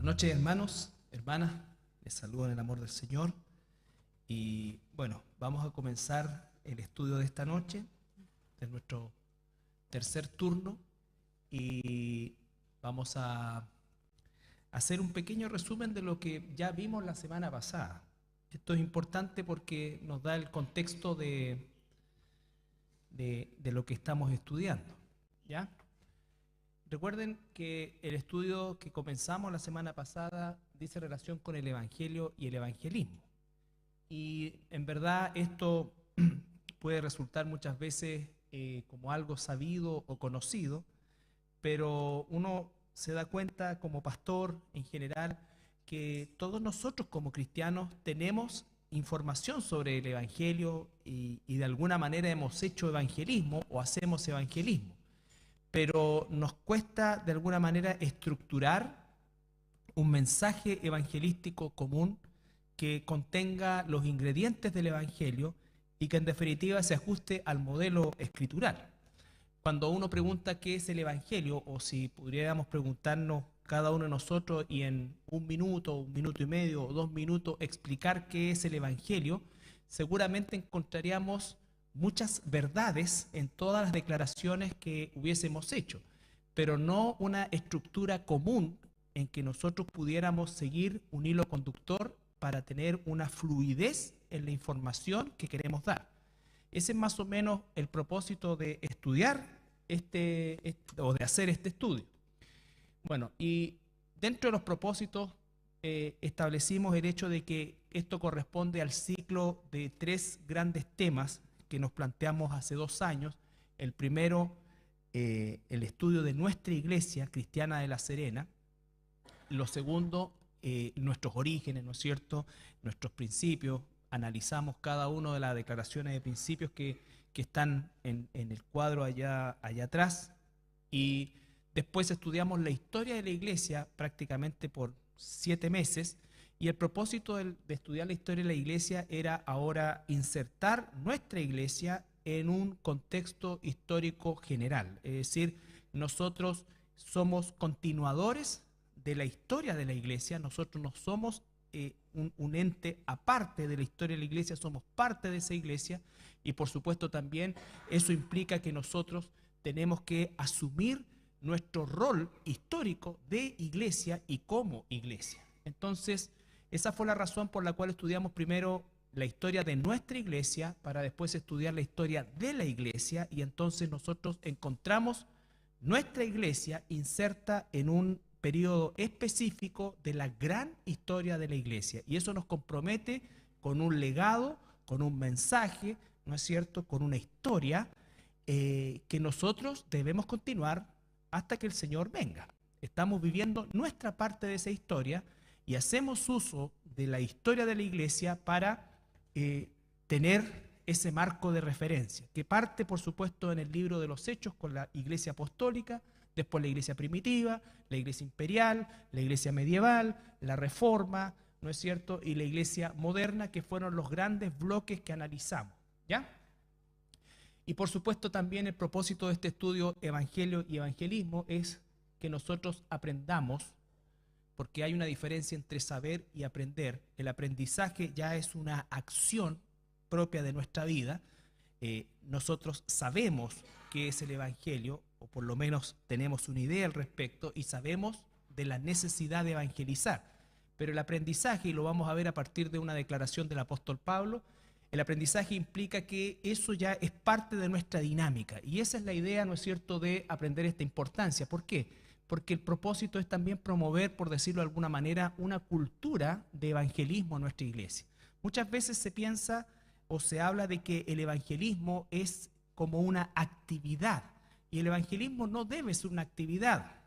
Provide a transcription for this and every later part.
Buenas noches, hermanos, hermanas, les saludo en el amor del Señor. Y bueno, vamos a comenzar el estudio de esta noche, de nuestro tercer turno, y vamos a hacer un pequeño resumen de lo que ya vimos la semana pasada. Esto es importante porque nos da el contexto de lo que estamos estudiando, ¿ya? Recuerden que el estudio que comenzamos la semana pasada dice relación con el Evangelio y el evangelismo. Y en verdad esto puede resultar muchas veces como algo sabido o conocido, pero uno se da cuenta como pastor en general que todos nosotros como cristianos tenemos información sobre el Evangelio y de alguna manera hemos hecho evangelismo o hacemos evangelismo, pero nos cuesta de alguna manera estructurar un mensaje evangelístico común que contenga los ingredientes del Evangelio y que en definitiva se ajuste al modelo escritural. Cuando uno pregunta qué es el Evangelio, o si pudiéramos preguntarnos cada uno de nosotros y en un minuto y medio o 2 minutos explicar qué es el Evangelio, seguramente encontraríamos muchas verdades en todas las declaraciones que hubiésemos hecho, pero no una estructura común en que nosotros pudiéramos seguir un hilo conductor para tener una fluidez en la información que queremos dar. Ese es más o menos el propósito de estudiar o de hacer este estudio. Bueno, y dentro de los propósitos establecimos el hecho de que esto corresponde al ciclo de 3 grandes temas que nos planteamos hace 2 años. El primero, el estudio de nuestra iglesia cristiana de La Serena. Lo segundo, nuestros orígenes, ¿no es cierto?, nuestros principios. Analizamos cada una de las declaraciones de principios que están en el cuadro allá atrás, y después estudiamos la historia de la iglesia prácticamente por 7 meses, y el propósito de estudiar la historia de la iglesia era ahora insertar nuestra iglesia en un contexto histórico general. Es decir, nosotros somos continuadores de la historia de la iglesia, nosotros no somos un ente aparte de la historia de la iglesia, somos parte de esa iglesia, y por supuesto también eso implica que nosotros tenemos que asumir nuestro rol histórico de iglesia y como iglesia. Entonces, esa fue la razón por la cual estudiamos primero la historia de nuestra iglesia para después estudiar la historia de la iglesia, y entonces nosotros encontramos nuestra iglesia inserta en un periodo específico de la gran historia de la iglesia, y eso nos compromete con un legado, con un mensaje, ¿no es cierto?, con una historia que nosotros debemos continuar hasta que el Señor venga. Estamos viviendo nuestra parte de esa historia y hacemos uso de la historia de la iglesia para tener ese marco de referencia, que parte por supuesto en el libro de los Hechos con la iglesia apostólica, después la iglesia primitiva, la iglesia imperial, la iglesia medieval, la reforma, ¿no es cierto?, y la iglesia moderna, que fueron los grandes bloques que analizamos, ¿ya? Y por supuesto también el propósito de este estudio Evangelio y Evangelismo es que nosotros aprendamos, porque hay una diferencia entre saber y aprender. El aprendizaje ya es una acción propia de nuestra vida. Nosotros sabemos qué es el Evangelio, o por lo menos tenemos una idea al respecto, y sabemos de la necesidad de evangelizar. Pero el aprendizaje, y lo vamos a ver a partir de una declaración del apóstol Pablo, el aprendizaje implica que eso ya es parte de nuestra dinámica. Y esa es la idea, ¿no es cierto?, de aprender esta importancia. ¿Por qué? Porque el propósito es también promover, por decirlo de alguna manera, una cultura de evangelismo en nuestra iglesia. Muchas veces se piensa o se habla de que el evangelismo es como una actividad. Y el evangelismo no debe ser una actividad,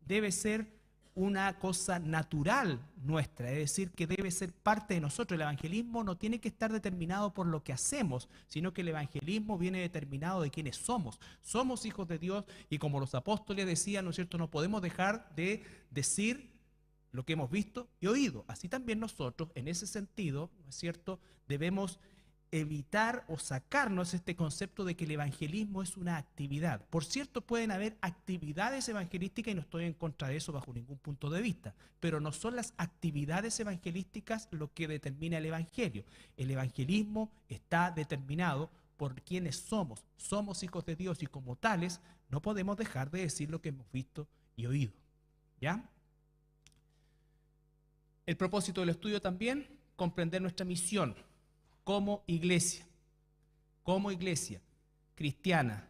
debe ser una cosa natural nuestra, es decir, que debe ser parte de nosotros. El evangelismo no tiene que estar determinado por lo que hacemos, sino que el evangelismo viene determinado de quiénes somos. Somos hijos de Dios, y como los apóstoles decían, ¿no es cierto?, no podemos dejar de decir lo que hemos visto y oído. Así también nosotros, en ese sentido, ¿no es cierto?, debemos evitar o sacarnos este concepto de que el evangelismo es una actividad. Por cierto, pueden haber actividades evangelísticas y no estoy en contra de eso bajo ningún punto de vista, pero no son las actividades evangelísticas lo que determina el evangelio. El evangelismo está determinado por quienes somos. Somos hijos de Dios y como tales no podemos dejar de decir lo que hemos visto y oído. ¿Ya? El propósito del estudio también, comprender nuestra misión como iglesia cristiana.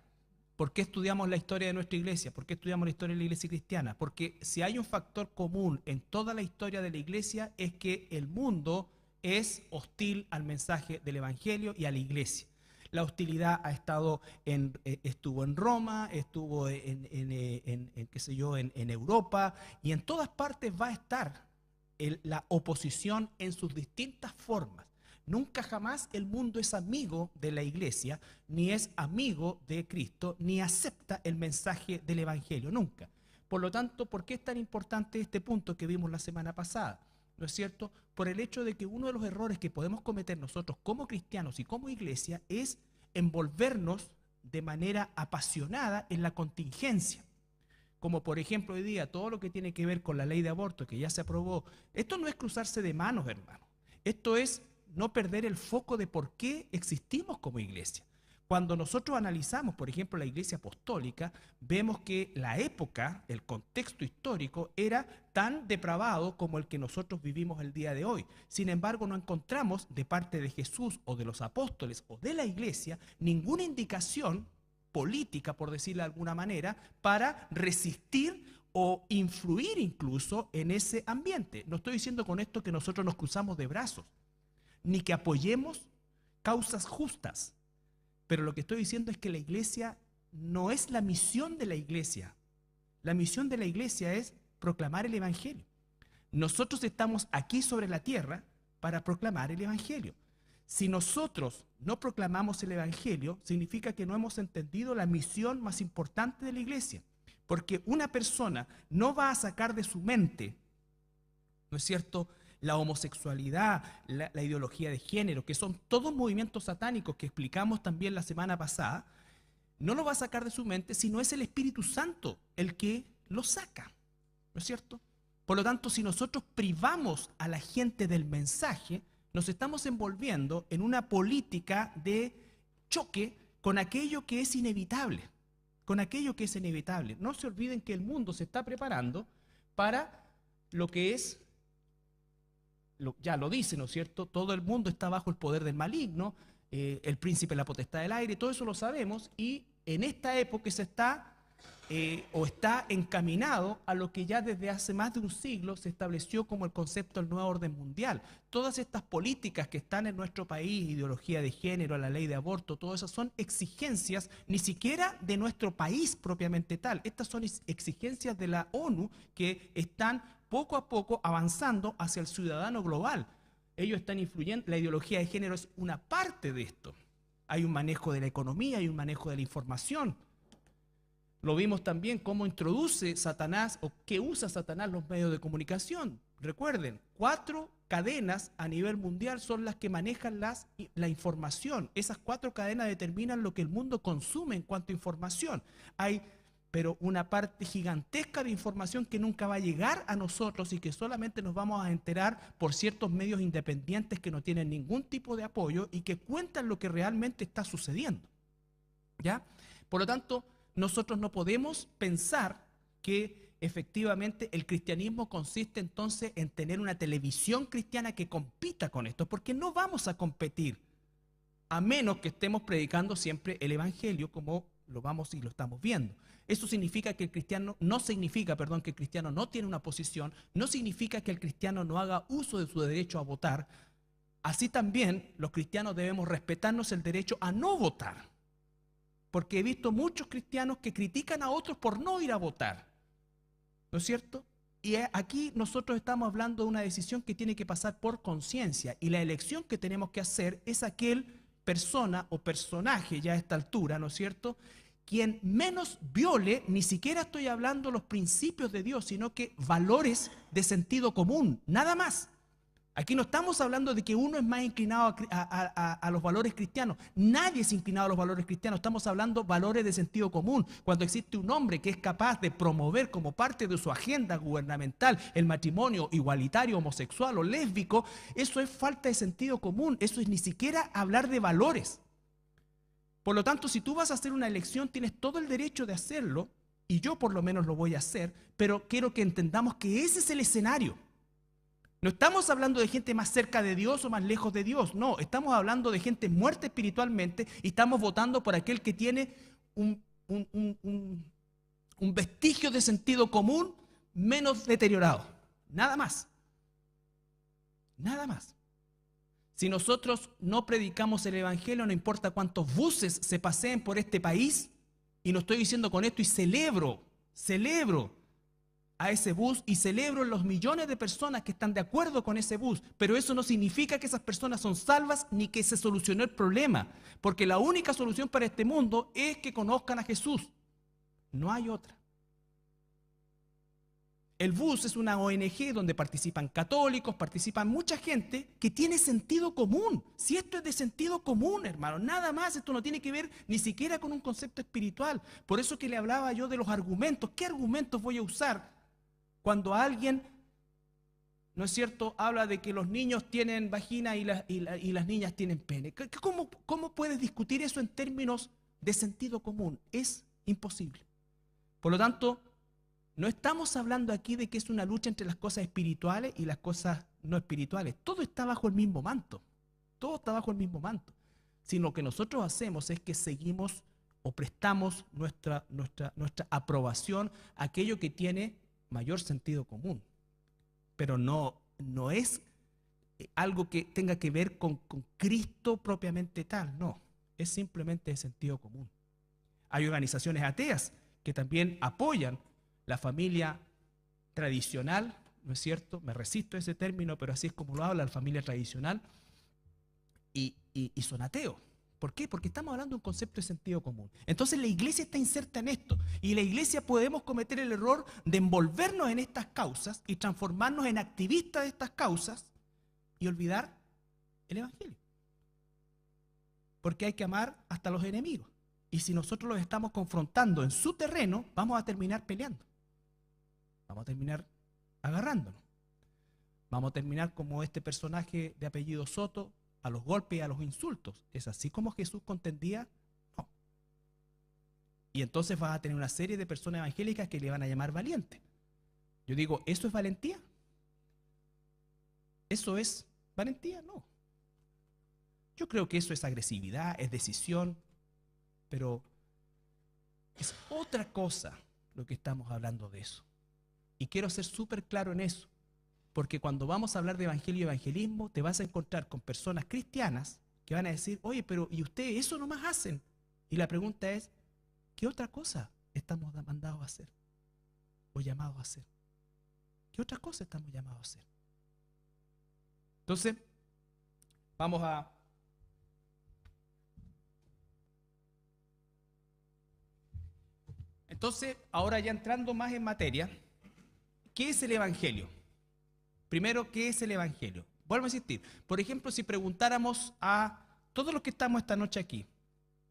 ¿Por qué estudiamos la historia de nuestra iglesia? ¿Por qué estudiamos la historia de la iglesia cristiana? Porque si hay un factor común en toda la historia de la iglesia es que el mundo es hostil al mensaje del evangelio y a la iglesia. La hostilidad estuvo en Roma, estuvo qué sé yo, en Europa, y en todas partes va a estar la oposición en sus distintas formas. Nunca jamás el mundo es amigo de la iglesia, ni es amigo de Cristo, ni acepta el mensaje del evangelio, nunca. Por lo tanto, ¿por qué es tan importante este punto que vimos la semana pasada? ¿No es cierto? Por el hecho de que uno de los errores que podemos cometer nosotros como cristianos y como iglesia es envolvernos de manera apasionada en la contingencia. Como por ejemplo hoy día todo lo que tiene que ver con la ley de aborto que ya se aprobó. Esto no es cruzarse de manos, hermano. Esto es no perder el foco de por qué existimos como iglesia. Cuando nosotros analizamos, por ejemplo, la iglesia apostólica, vemos que la época, el contexto histórico, era tan depravado como el que nosotros vivimos el día de hoy. Sin embargo, no encontramos de parte de Jesús o de los apóstoles o de la iglesia ninguna indicación política, por decirlo de alguna manera, para resistir o influir incluso en ese ambiente. No estoy diciendo con esto que nosotros nos cruzamos de brazos, ni que apoyemos causas justas. Pero lo que estoy diciendo es que la iglesia no es la misión de la iglesia. La misión de la iglesia es proclamar el evangelio. Nosotros estamos aquí sobre la tierra para proclamar el evangelio. Si nosotros no proclamamos el evangelio, significa que no hemos entendido la misión más importante de la iglesia. Porque una persona no va a sacar de su mente, ¿no es cierto?, la homosexualidad, la ideología de género, que son todos movimientos satánicos que explicamos también la semana pasada, no lo va a sacar de su mente si no es el Espíritu Santo el que lo saca, ¿no es cierto? Por lo tanto, si nosotros privamos a la gente del mensaje, nos estamos envolviendo en una política de choque con aquello que es inevitable, No se olviden que el mundo se está preparando para lo que es, ya lo dice, ¿no es cierto? Todo el mundo está bajo el poder del maligno, el príncipe de la potestad del aire, todo eso lo sabemos, y en esta época se está encaminado a lo que ya desde hace más de un siglo se estableció como el concepto del nuevo orden mundial. Todas estas políticas que están en nuestro país, ideología de género, la ley de aborto, todas esas son exigencias ni siquiera de nuestro país propiamente tal. Estas son exigencias de la ONU que están poco a poco avanzando hacia el ciudadano global. Ellos están influyendo, la ideología de género es una parte de esto. Hay un manejo de la economía, hay un manejo de la información. Lo vimos también cómo introduce Satanás o que usa Satanás los medios de comunicación. Recuerden, 4 cadenas a nivel mundial son las que manejan la información. Esas 4 cadenas determinan lo que el mundo consume en cuanto a información. Hay pero una parte gigantesca de información que nunca va a llegar a nosotros y que solamente nos vamos a enterar por ciertos medios independientes que no tienen ningún tipo de apoyo y que cuentan lo que realmente está sucediendo. ¿Ya? Por lo tanto, nosotros no podemos pensar que efectivamente el cristianismo consiste entonces en tener una televisión cristiana que compita con esto, porque no vamos a competir, a menos que estemos predicando siempre el evangelio como lo vamos y lo estamos viendo. Eso significa que el cristiano, no significa, perdón, que el cristiano no tiene una posición, no significa que el cristiano no haga uso de su derecho a votar. Así también los cristianos debemos respetarnos el derecho a no votar. Porque he visto muchos cristianos que critican a otros por no ir a votar, ¿no es cierto? Y aquí nosotros estamos hablando de una decisión que tiene que pasar por conciencia, y la elección que tenemos que hacer es aquel persona o personaje ya a esta altura, ¿no es cierto?, quien menos viole, ni siquiera estoy hablando los principios de Dios, sino que valores de sentido común, nada más. Aquí no estamos hablando de que uno es más inclinado a los valores cristianos. Nadie es inclinado a los valores cristianos. Estamos hablando de valores de sentido común. Cuando existe un hombre que es capaz de promover como parte de su agenda gubernamental el matrimonio igualitario, homosexual o lésbico, eso es falta de sentido común. Eso es ni siquiera hablar de valores. Por lo tanto, si tú vas a hacer una elección, tienes todo el derecho de hacerlo, y yo por lo menos lo voy a hacer, pero quiero que entendamos que ese es el escenario. No estamos hablando de gente más cerca de Dios o más lejos de Dios, no, estamos hablando de gente muerta espiritualmente y estamos votando por aquel que tiene un vestigio de sentido común menos deteriorado, nada más, nada más. Si nosotros no predicamos el evangelio, no importa cuántos buses se paseen por este país, y no estoy diciendo con esto, y celebro a ese bus y celebro los millones de personas que están de acuerdo con ese bus, pero eso no significa que esas personas son salvas ni que se solucionó el problema, porque la única solución para este mundo es que conozcan a Jesús, no hay otra. El bus es una ONG donde participan católicos, participan mucha gente que tiene sentido común. Si esto es de sentido común, hermano, nada más, esto no tiene que ver ni siquiera con un concepto espiritual. Por eso que le hablaba yo de los argumentos. ¿Qué argumentos voy a usar cuando alguien, no es cierto, habla de que los niños tienen vagina y las niñas tienen pene? ¿Cómo puedes discutir eso en términos de sentido común? Es imposible. Por lo tanto, no estamos hablando aquí de que es una lucha entre las cosas espirituales y las cosas no espirituales. Todo está bajo el mismo manto. Todo está bajo el mismo manto. Sino lo que nosotros hacemos es que seguimos o prestamos nuestra aprobación a aquello que tiene mayor sentido común. Pero no es algo que tenga que ver con Cristo propiamente tal. No, es simplemente de sentido común. Hay organizaciones ateas que también apoyan la familia tradicional, ¿no es cierto? Me resisto a ese término, pero así es como lo habla la familia tradicional, y son ateos. ¿Por qué? Porque estamos hablando de un concepto de sentido común. Entonces la iglesia está inserta en esto, y la iglesia podemos cometer el error de envolvernos en estas causas y transformarnos en activistas de estas causas y olvidar el evangelio. Porque hay que amar hasta los enemigos. Y si nosotros los estamos confrontando en su terreno, vamos a terminar peleando. Vamos a terminar agarrándonos. Vamos a terminar como este personaje de apellido Soto, a los golpes y a los insultos. ¿Es así como Jesús contendía? No. Y entonces vas a tener una serie de personas evangélicas que le van a llamar valiente. Yo digo, ¿eso es valentía? ¿Eso es valentía? No. Yo creo que eso es agresividad, es decisión, pero es otra cosa lo que estamos hablando de eso. Y quiero ser súper claro en eso, porque cuando vamos a hablar de evangelio y evangelismo, te vas a encontrar con personas cristianas que van a decir, oye, pero ¿y ustedes eso nomás hacen? Y la pregunta es, ¿qué otra cosa estamos mandados a hacer? ¿O llamados a hacer? ¿Qué otra cosa estamos llamados a hacer? Entonces, vamos a... Entonces, ahora ya entrando más en materia, ¿qué es el evangelio? Primero, ¿qué es el evangelio? Vuelvo a insistir. Por ejemplo, si preguntáramos a todos los que estamos esta noche aquí,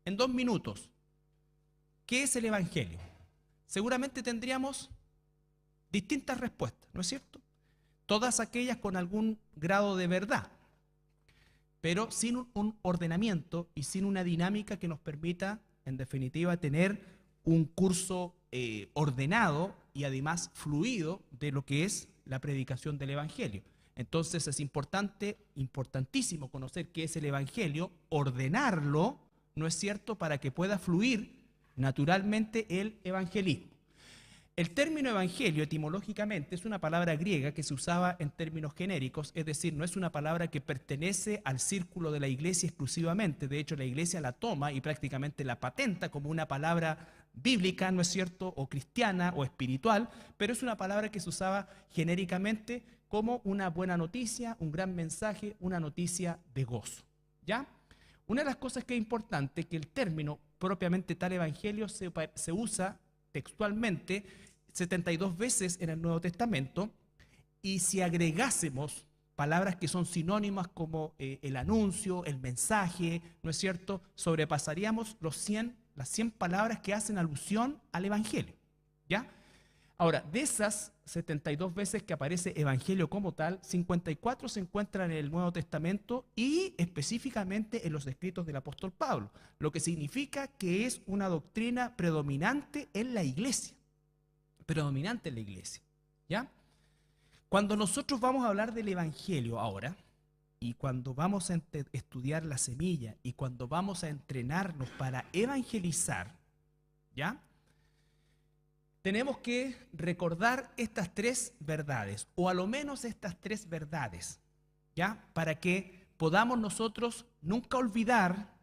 en 2 minutos, ¿qué es el evangelio? Seguramente tendríamos distintas respuestas, ¿no es cierto? Todas aquellas con algún grado de verdad, pero sin un ordenamiento y sin una dinámica que nos permita, en definitiva, tener un curso ordenado y además fluido de lo que es la predicación del evangelio. Entonces es importantísimo conocer qué es el evangelio, ordenarlo, ¿no es cierto?, para que pueda fluir naturalmente el evangelismo. El término evangelio etimológicamente es una palabra griega que se usaba en términos genéricos, es decir, no es una palabra que pertenece al círculo de la iglesia exclusivamente. De hecho, la iglesia la toma y prácticamente la patenta como una palabra bíblica, ¿no es cierto?, o cristiana o espiritual, pero es una palabra que se usaba genéricamente como una buena noticia, un gran mensaje, una noticia de gozo. ¿Ya? Una de las cosas que es importante es que el término propiamente tal evangelio se usa textualmente 72 veces en el Nuevo Testamento, y si agregásemos palabras que son sinónimas como el anuncio, el mensaje, ¿no es cierto? Sobrepasaríamos las 100 palabras que hacen alusión al Evangelio, ¿ya? Ahora, de esas 72 veces que aparece Evangelio como tal, 54 se encuentran en el Nuevo Testamento y específicamente en los escritos del apóstol Pablo, lo que significa que es una doctrina predominante en la iglesia, ¿ya? Cuando nosotros vamos a hablar del Evangelio ahora, y cuando vamos a estudiar la semilla, y cuando vamos a entrenarnos para evangelizar, ¿ya? Tenemos que recordar estas 3 verdades, o a lo menos estas 3 verdades, ¿ya? Para que podamos nosotros nunca olvidar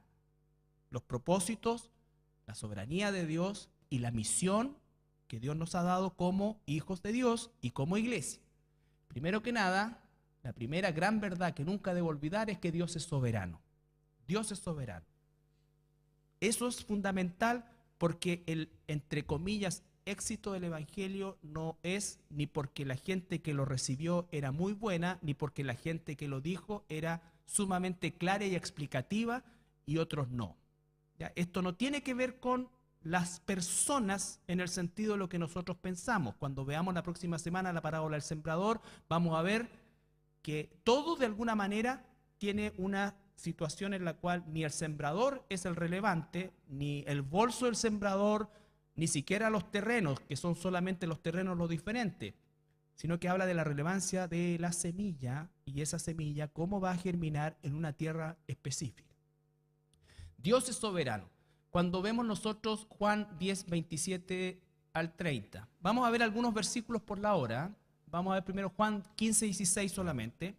los propósitos, la soberanía de Dios y la misión que Dios nos ha dado como hijos de Dios y como iglesia. Primero que nada, la primera gran verdad que nunca debo olvidar es que Dios es soberano. Dios es soberano. Eso es fundamental porque el, entre comillas, éxito del Evangelio no es ni porque la gente que lo recibió era muy buena, ni porque la gente que lo dijo era sumamente clara y explicativa y otros no. ¿Ya? Esto no tiene que ver con las personas en el sentido de lo que nosotros pensamos. Cuando veamos la próxima semana la parábola del sembrador, vamos a ver que todo de alguna manera tiene una situación en la cual ni el sembrador es el relevante, ni el bolso del sembrador, ni siquiera los terrenos, que son solamente los terrenos los diferentes, sino que habla de la relevancia de la semilla y esa semilla cómo va a germinar en una tierra específica. Dios es soberano. Cuando vemos nosotros Juan 10, 27 al 30, vamos a ver algunos versículos por la hora. Vamos a ver primero Juan 15, 16 solamente.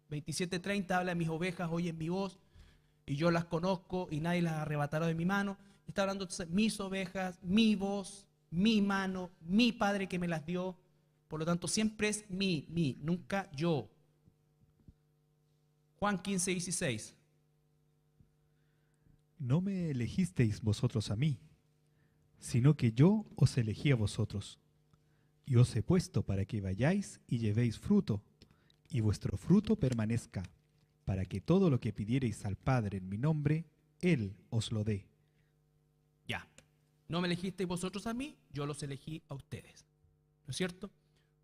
27, 30 habla de mis ovejas oyen mi voz y yo las conozco y nadie las arrebatará de mi mano. Está hablando entonces mis ovejas, mi voz, mi mano, mi Padre que me las dio. Por lo tanto, siempre es mi, nunca yo. Juan 15, 16. No me elegisteis vosotros a mí, sino que yo os elegí a vosotros, y os he puesto para que vayáis y llevéis fruto, y vuestro fruto permanezca, para que todo lo que pidiereis al Padre en mi nombre, Él os lo dé. Ya. No me elegisteis vosotros a mí, yo los elegí a ustedes. ¿No es cierto?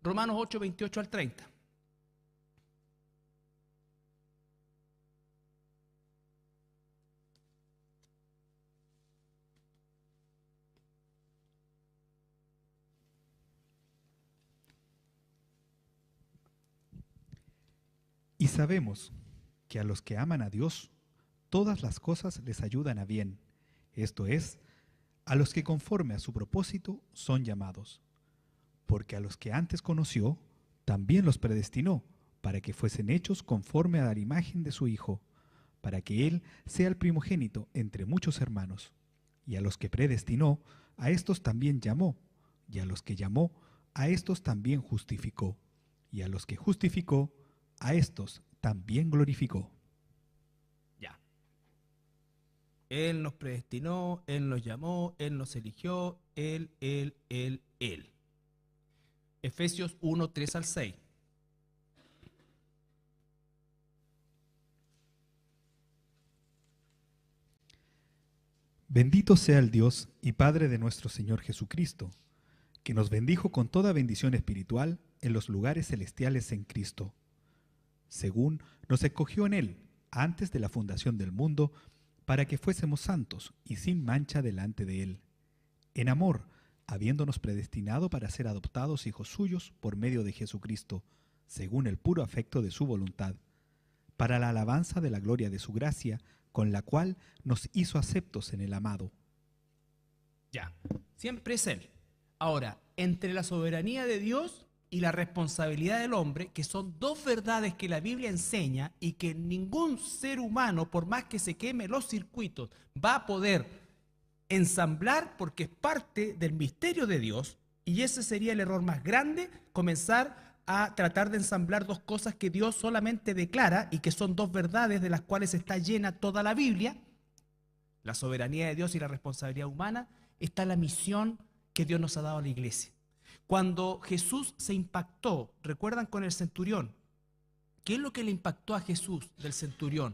Romanos 8, 28 al 30. Y sabemos que a los que aman a Dios, todas las cosas les ayudan a bien, esto es, a los que conforme a su propósito son llamados. Porque a los que antes conoció, también los predestinó, para que fuesen hechos conforme a la imagen de su Hijo, para que Él sea el primogénito entre muchos hermanos. Y a los que predestinó, a estos también llamó, y a los que llamó, a estos también justificó, y a los que justificó, a estos también glorificó. Ya. Él nos predestinó, Él nos llamó, Él nos eligió, Él. Efesios 1, 3 al 6. Bendito sea el Dios y Padre de nuestro Señor Jesucristo, que nos bendijo con toda bendición espiritual en los lugares celestiales en Cristo, según nos escogió en Él antes de la fundación del mundo, para que fuésemos santos y sin mancha delante de Él, en amor, habiéndonos predestinado para ser adoptados hijos suyos por medio de Jesucristo, según el puro afecto de su voluntad, para la alabanza de la gloria de su gracia, con la cual nos hizo aceptos en el amado. Ya. Siempre es Él. Ahora, entre la soberanía de Dios y la responsabilidad del hombre, que son dos verdades que la Biblia enseña y que ningún ser humano, por más que se queme los circuitos, va a poder ensamblar porque es parte del misterio de Dios, y ese sería el error más grande, comenzar a tratar de ensamblar dos cosas que Dios solamente declara y que son dos verdades de las cuales está llena toda la Biblia, la soberanía de Dios y la responsabilidad humana. Está la misión que Dios nos ha dado a la iglesia. Cuando Jesús se impactó, recuerdan con el centurión, ¿Qué es lo que le impactó a Jesús del centurión?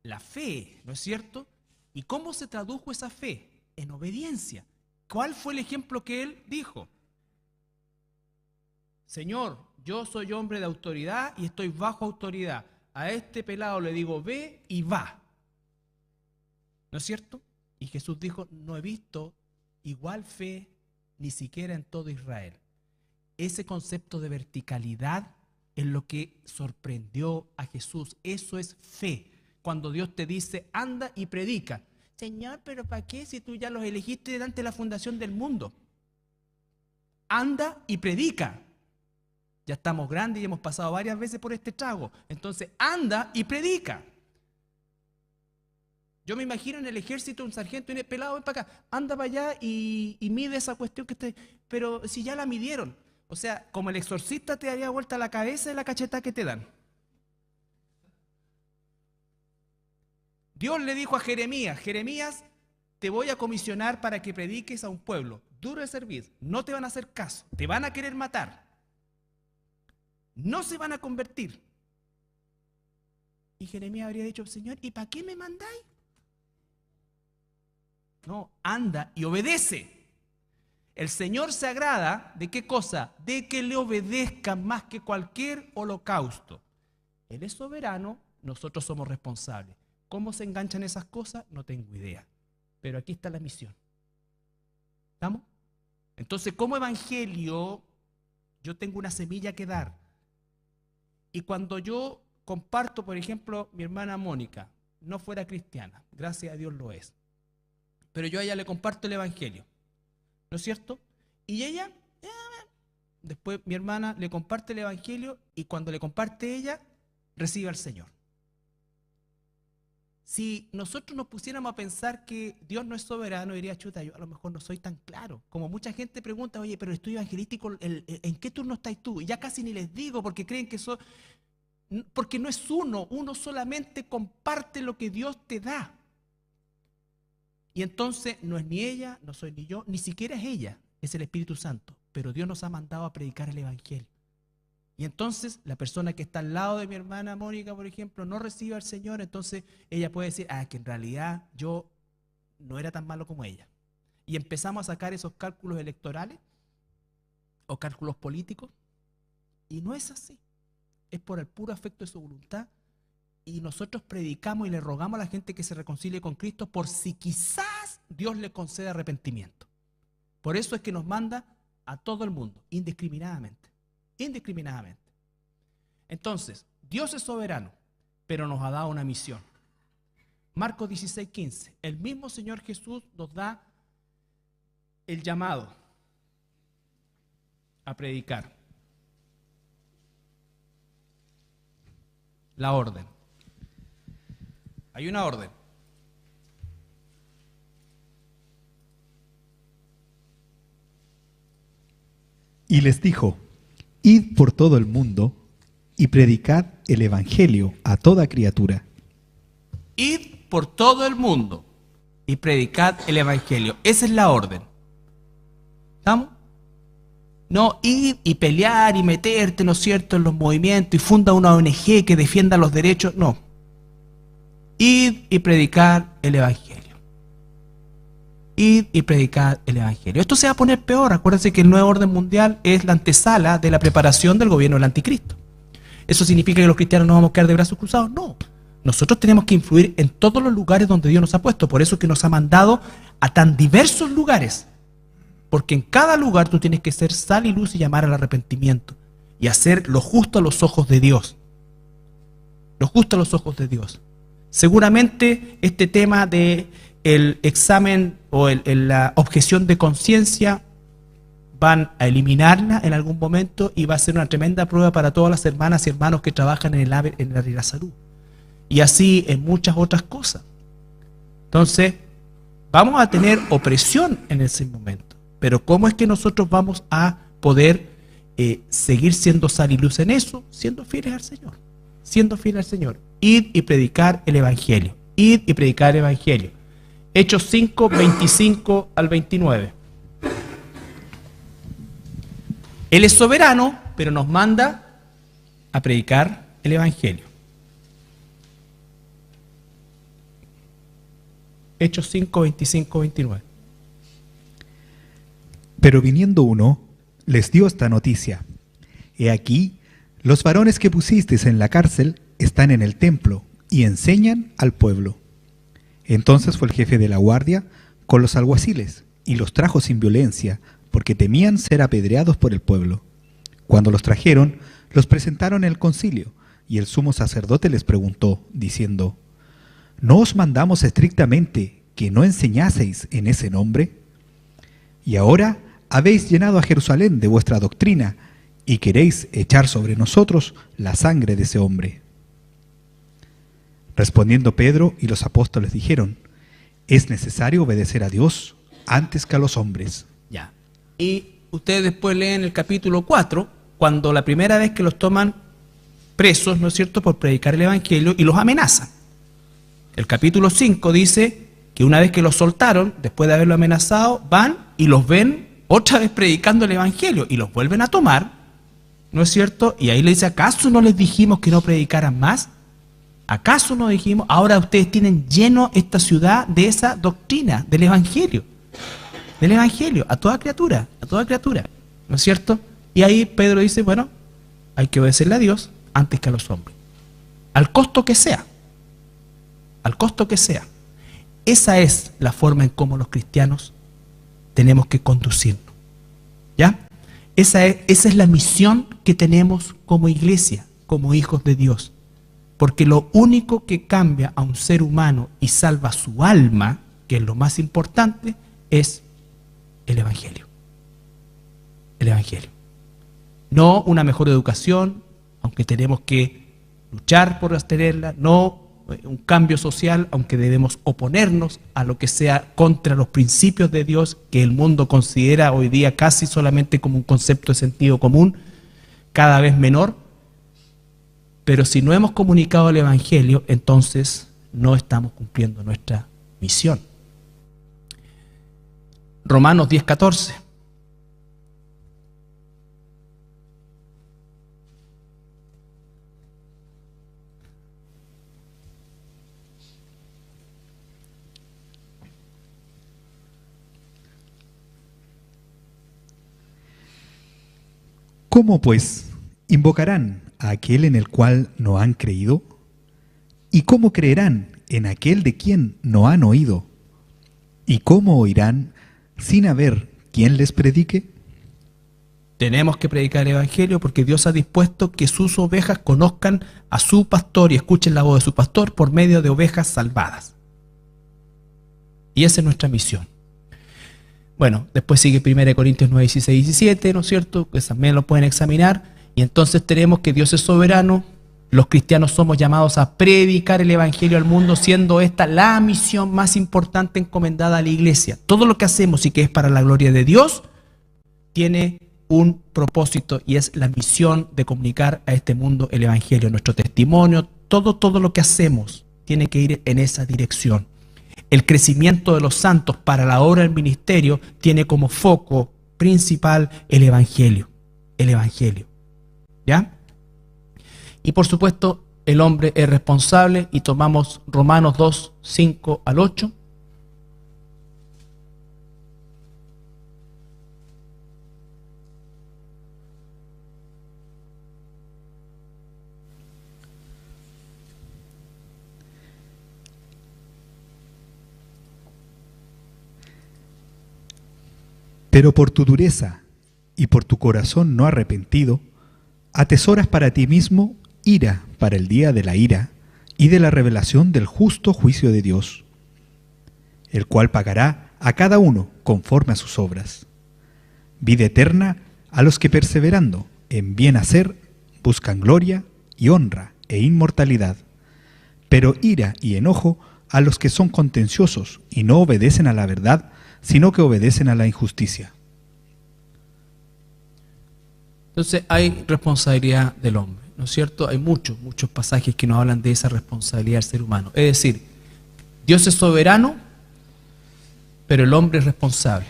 La fe, ¿no es cierto? ¿Y cómo se tradujo esa fe? En obediencia. ¿Cuál fue el ejemplo que él dijo? Señor, yo soy hombre de autoridad y estoy bajo autoridad. A este pelado le digo, ve y va. ¿No es cierto? Y Jesús dijo, no he visto igual fe ni siquiera en todo Israel. Ese concepto de verticalidad es lo que sorprendió a Jesús. Eso es fe. Cuando Dios te dice, anda y predica. Señor, pero ¿para qué si tú ya los elegiste delante de la fundación del mundo? Anda y predica. Ya estamos grandes y hemos pasado varias veces por este trago. Entonces, anda y predica. Yo me imagino en el ejército un sargento y el pelado, ven para acá, anda para allá y mide esa cuestión que está. Pero si ya la midieron, o sea, como el exorcista te daría vuelta la cabeza de la cacheta que te dan. Dios le dijo a Jeremías, Jeremías, te voy a comisionar para que prediques a un pueblo duro de servir, no te van a hacer caso, te van a querer matar, no se van a convertir. Y Jeremías habría dicho, Señor, ¿y para qué me mandáis? No, anda y obedece. El Señor se agrada ¿de qué cosa? De que le obedezcan más que cualquier holocausto. Él es soberano, nosotros somos responsables. ¿Cómo se enganchan esas cosas? No tengo idea. Pero aquí está la misión. ¿Estamos? Entonces, como evangelio, yo tengo una semilla que dar. Y cuando yo comparto, por ejemplo, mi hermana Mónica, no fuera cristiana, gracias a Dios lo es. Pero yo a ella le comparto el evangelio. ¿No es cierto? Y ella, después mi hermana le comparte el evangelio y cuando le comparte ella, recibe al Señor. Si nosotros nos pusiéramos a pensar que Dios no es soberano, diría, chuta, yo a lo mejor no soy tan claro. Como mucha gente pregunta, oye, pero el estudio evangelístico, ¿en qué turno estás tú? Y ya casi ni les digo porque creen que eso, porque no es uno solamente comparte lo que Dios te da. Y entonces no es ni ella, no soy ni yo, ni siquiera es ella, es el Espíritu Santo. Pero Dios nos ha mandado a predicar el evangelio. Y entonces la persona que está al lado de mi hermana Mónica, por ejemplo, no recibe al Señor, entonces ella puede decir, que en realidad yo no era tan malo como ella. Y empezamos a sacar esos cálculos electorales o cálculos políticos. Y no es así. Es por el puro afecto de su voluntad. Y nosotros predicamos y le rogamos a la gente que se reconcilie con Cristo por si quizás Dios le concede arrepentimiento. Por eso es que nos manda a todo el mundo, indiscriminadamente. Indiscriminadamente. Entonces, Dios es soberano, pero nos ha dado una misión. Marcos 16:15. El mismo Señor Jesús nos da el llamado a predicar. La orden. Hay una orden. Y les dijo, id por todo el mundo y predicad el evangelio a toda criatura. Id por todo el mundo y predicad el evangelio. Esa es la orden. ¿Estamos? No ir y pelear y meterte, ¿no es cierto?, en los movimientos y funda una ONG que defienda los derechos. No. Id y predicar el evangelio. Id y predicar el evangelio. Esto se va a poner peor. Acuérdense que el nuevo orden mundial es la antesala de la preparación del gobierno del anticristo. ¿Eso significa que los cristianos no vamos a quedar de brazos cruzados? No. Nosotros tenemos que influir en todos los lugares donde Dios nos ha puesto. Por eso es que nos ha mandado a tan diversos lugares. Porque en cada lugar tú tienes que ser sal y luz y llamar al arrepentimiento. Y hacer lo justo a los ojos de Dios. Lo justo a los ojos de Dios. Seguramente este tema de el examen o la objeción de conciencia van a eliminarla en algún momento y va a ser una tremenda prueba para todas las hermanas y hermanos que trabajan en el área de la salud. Y así en muchas otras cosas. Entonces, vamos a tener opresión en ese momento. Pero ¿cómo es que nosotros vamos a poder seguir siendo sal y luz en eso? Siendo fieles al Señor. Siendo fieles al Señor. Id y predicar el evangelio. Id y predicar el evangelio. Hechos 5, 25 al 29. Él es soberano, pero nos manda a predicar el Evangelio. Hechos 5, 25, 29. Pero viniendo uno, les dio esta noticia: He aquí, los varones que pusisteis en la cárcel están en el templo y enseñan al pueblo. Entonces fue el jefe de la guardia con los alguaciles y los trajo sin violencia, porque temían ser apedreados por el pueblo. Cuando los trajeron, los presentaron en el concilio, y el sumo sacerdote les preguntó, diciendo: ¿No os mandamos estrictamente que no enseñaseis en ese nombre? Y ahora habéis llenado a Jerusalén de vuestra doctrina, y queréis echar sobre nosotros la sangre de ese hombre. Respondiendo Pedro y los apóstoles dijeron: es necesario obedecer a Dios antes que a los hombres. Ya. Y ustedes después leen el capítulo 4, cuando la primera vez que los toman presos, ¿no es cierto?, por predicar el Evangelio, y los amenazan. El capítulo 5 dice que una vez que los soltaron, después de haberlo amenazado, van y los ven otra vez predicando el Evangelio, y los vuelven a tomar, ¿no es cierto? Y ahí le dice: ¿acaso no les dijimos que no predicaran más? ¿Acaso no dijimos? Ahora ustedes tienen lleno esta ciudad de esa doctrina del Evangelio. Del Evangelio, a toda criatura, ¿no es cierto? Y ahí Pedro dice: bueno, hay que obedecerle a Dios antes que a los hombres. Al costo que sea. Al costo que sea. Esa es la forma en cómo los cristianos tenemos que conducirnos. ¿Ya? Esa es la misión que tenemos como iglesia, como hijos de Dios. Porque lo único que cambia a un ser humano y salva su alma, que es lo más importante, es el Evangelio. El Evangelio. No una mejor educación, aunque tenemos que luchar por tenerla, no un cambio social, aunque debemos oponernos a lo que sea contra los principios de Dios, que el mundo considera hoy día casi solamente como un concepto de sentido común, cada vez menor. Pero si no hemos comunicado el Evangelio, entonces no estamos cumpliendo nuestra misión. Romanos 10, 14. ¿Cómo pues invocarán a aquel en el cual no han creído? ¿Y cómo creerán en aquel de quien no han oído? ¿Y cómo oirán sin haber quien les predique? Tenemos que predicar el Evangelio porque Dios ha dispuesto que sus ovejas conozcan a su pastor y escuchen la voz de su pastor por medio de ovejas salvadas. Y esa es nuestra misión. Bueno, después sigue 1 Corintios 9, 16 y 17, ¿no es cierto? Que también lo pueden examinar. Y entonces tenemos que Dios es soberano. Los cristianos somos llamados a predicar el Evangelio al mundo, siendo esta la misión más importante encomendada a la iglesia. Todo lo que hacemos y que es para la gloria de Dios tiene un propósito, y es la misión de comunicar a este mundo el Evangelio. Nuestro testimonio, todo lo que hacemos tiene que ir en esa dirección. El crecimiento de los santos para la obra del ministerio tiene como foco principal el Evangelio. El Evangelio. ¿Ya? Y por supuesto, el hombre es responsable, y tomamos Romanos 2, 5 al 8. Pero por tu dureza y por tu corazón no arrepentido, atesoras para ti mismo ira para el día de la ira y de la revelación del justo juicio de Dios, el cual pagará a cada uno conforme a sus obras. Vida eterna a los que perseverando en bien hacer buscan gloria y honra e inmortalidad, pero ira y enojo a los que son contenciosos y no obedecen a la verdad, sino que obedecen a la injusticia. Entonces hay responsabilidad del hombre, ¿no es cierto? Hay muchos pasajes que nos hablan de esa responsabilidad del ser humano. Es decir, Dios es soberano, pero el hombre es responsable.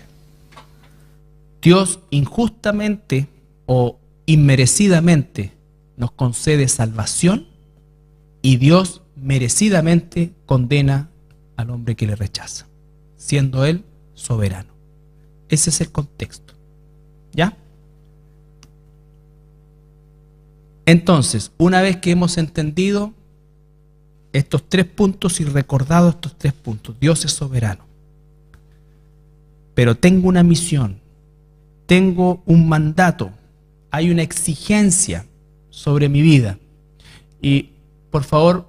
Dios injustamente o inmerecidamente nos concede salvación y Dios merecidamente condena al hombre que le rechaza, siendo Él soberano. Ese es el contexto. ¿Ya? Entonces, una vez que hemos entendido estos 3 puntos y recordado estos 3 puntos, Dios es soberano. Pero tengo una misión, tengo un mandato, hay una exigencia sobre mi vida. Y por favor,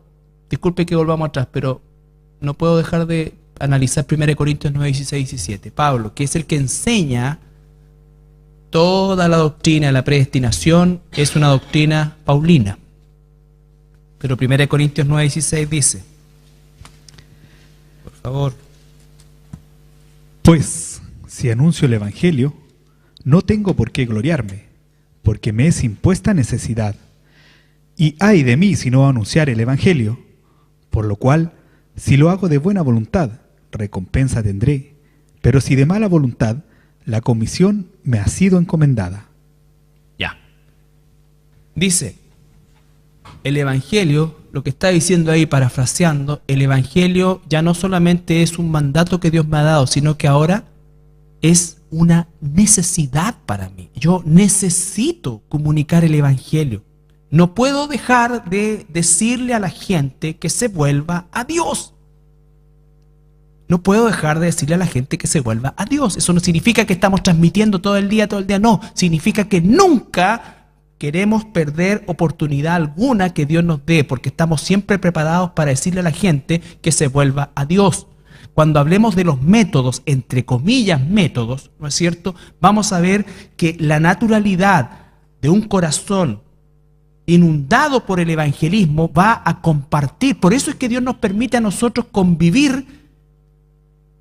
disculpe que volvamos atrás, pero no puedo dejar de analizar 1 Corintios 9, 16 y 17. Pablo, que es el que enseña toda la doctrina de la predestinación, es una doctrina paulina. Pero 1 Corintios 9, 16 dice, por favor. Pues, si anuncio el Evangelio, no tengo por qué gloriarme, porque me es impuesta necesidad. Y ay de mí si no anunciar el Evangelio, por lo cual, si lo hago de buena voluntad, recompensa tendré, pero si de mala voluntad, la comisión me ha sido encomendada. Ya. Dice, el Evangelio, lo que está diciendo ahí, parafraseando, el Evangelio ya no solamente es un mandato que Dios me ha dado, sino que ahora es una necesidad para mí. Yo necesito comunicar el Evangelio. No puedo dejar de decirle a la gente que se vuelva a Dios. No puedo dejar de decirle a la gente que se vuelva a Dios. Eso no significa que estamos transmitiendo todo el día, no. Significa que nunca queremos perder oportunidad alguna que Dios nos dé, porque estamos siempre preparados para decirle a la gente que se vuelva a Dios. Cuando hablemos de los métodos, entre comillas métodos, ¿no es cierto? Vamos a ver que la naturalidad de un corazón inundado por el evangelismo va a compartir. Por eso es que Dios nos permite a nosotros convivir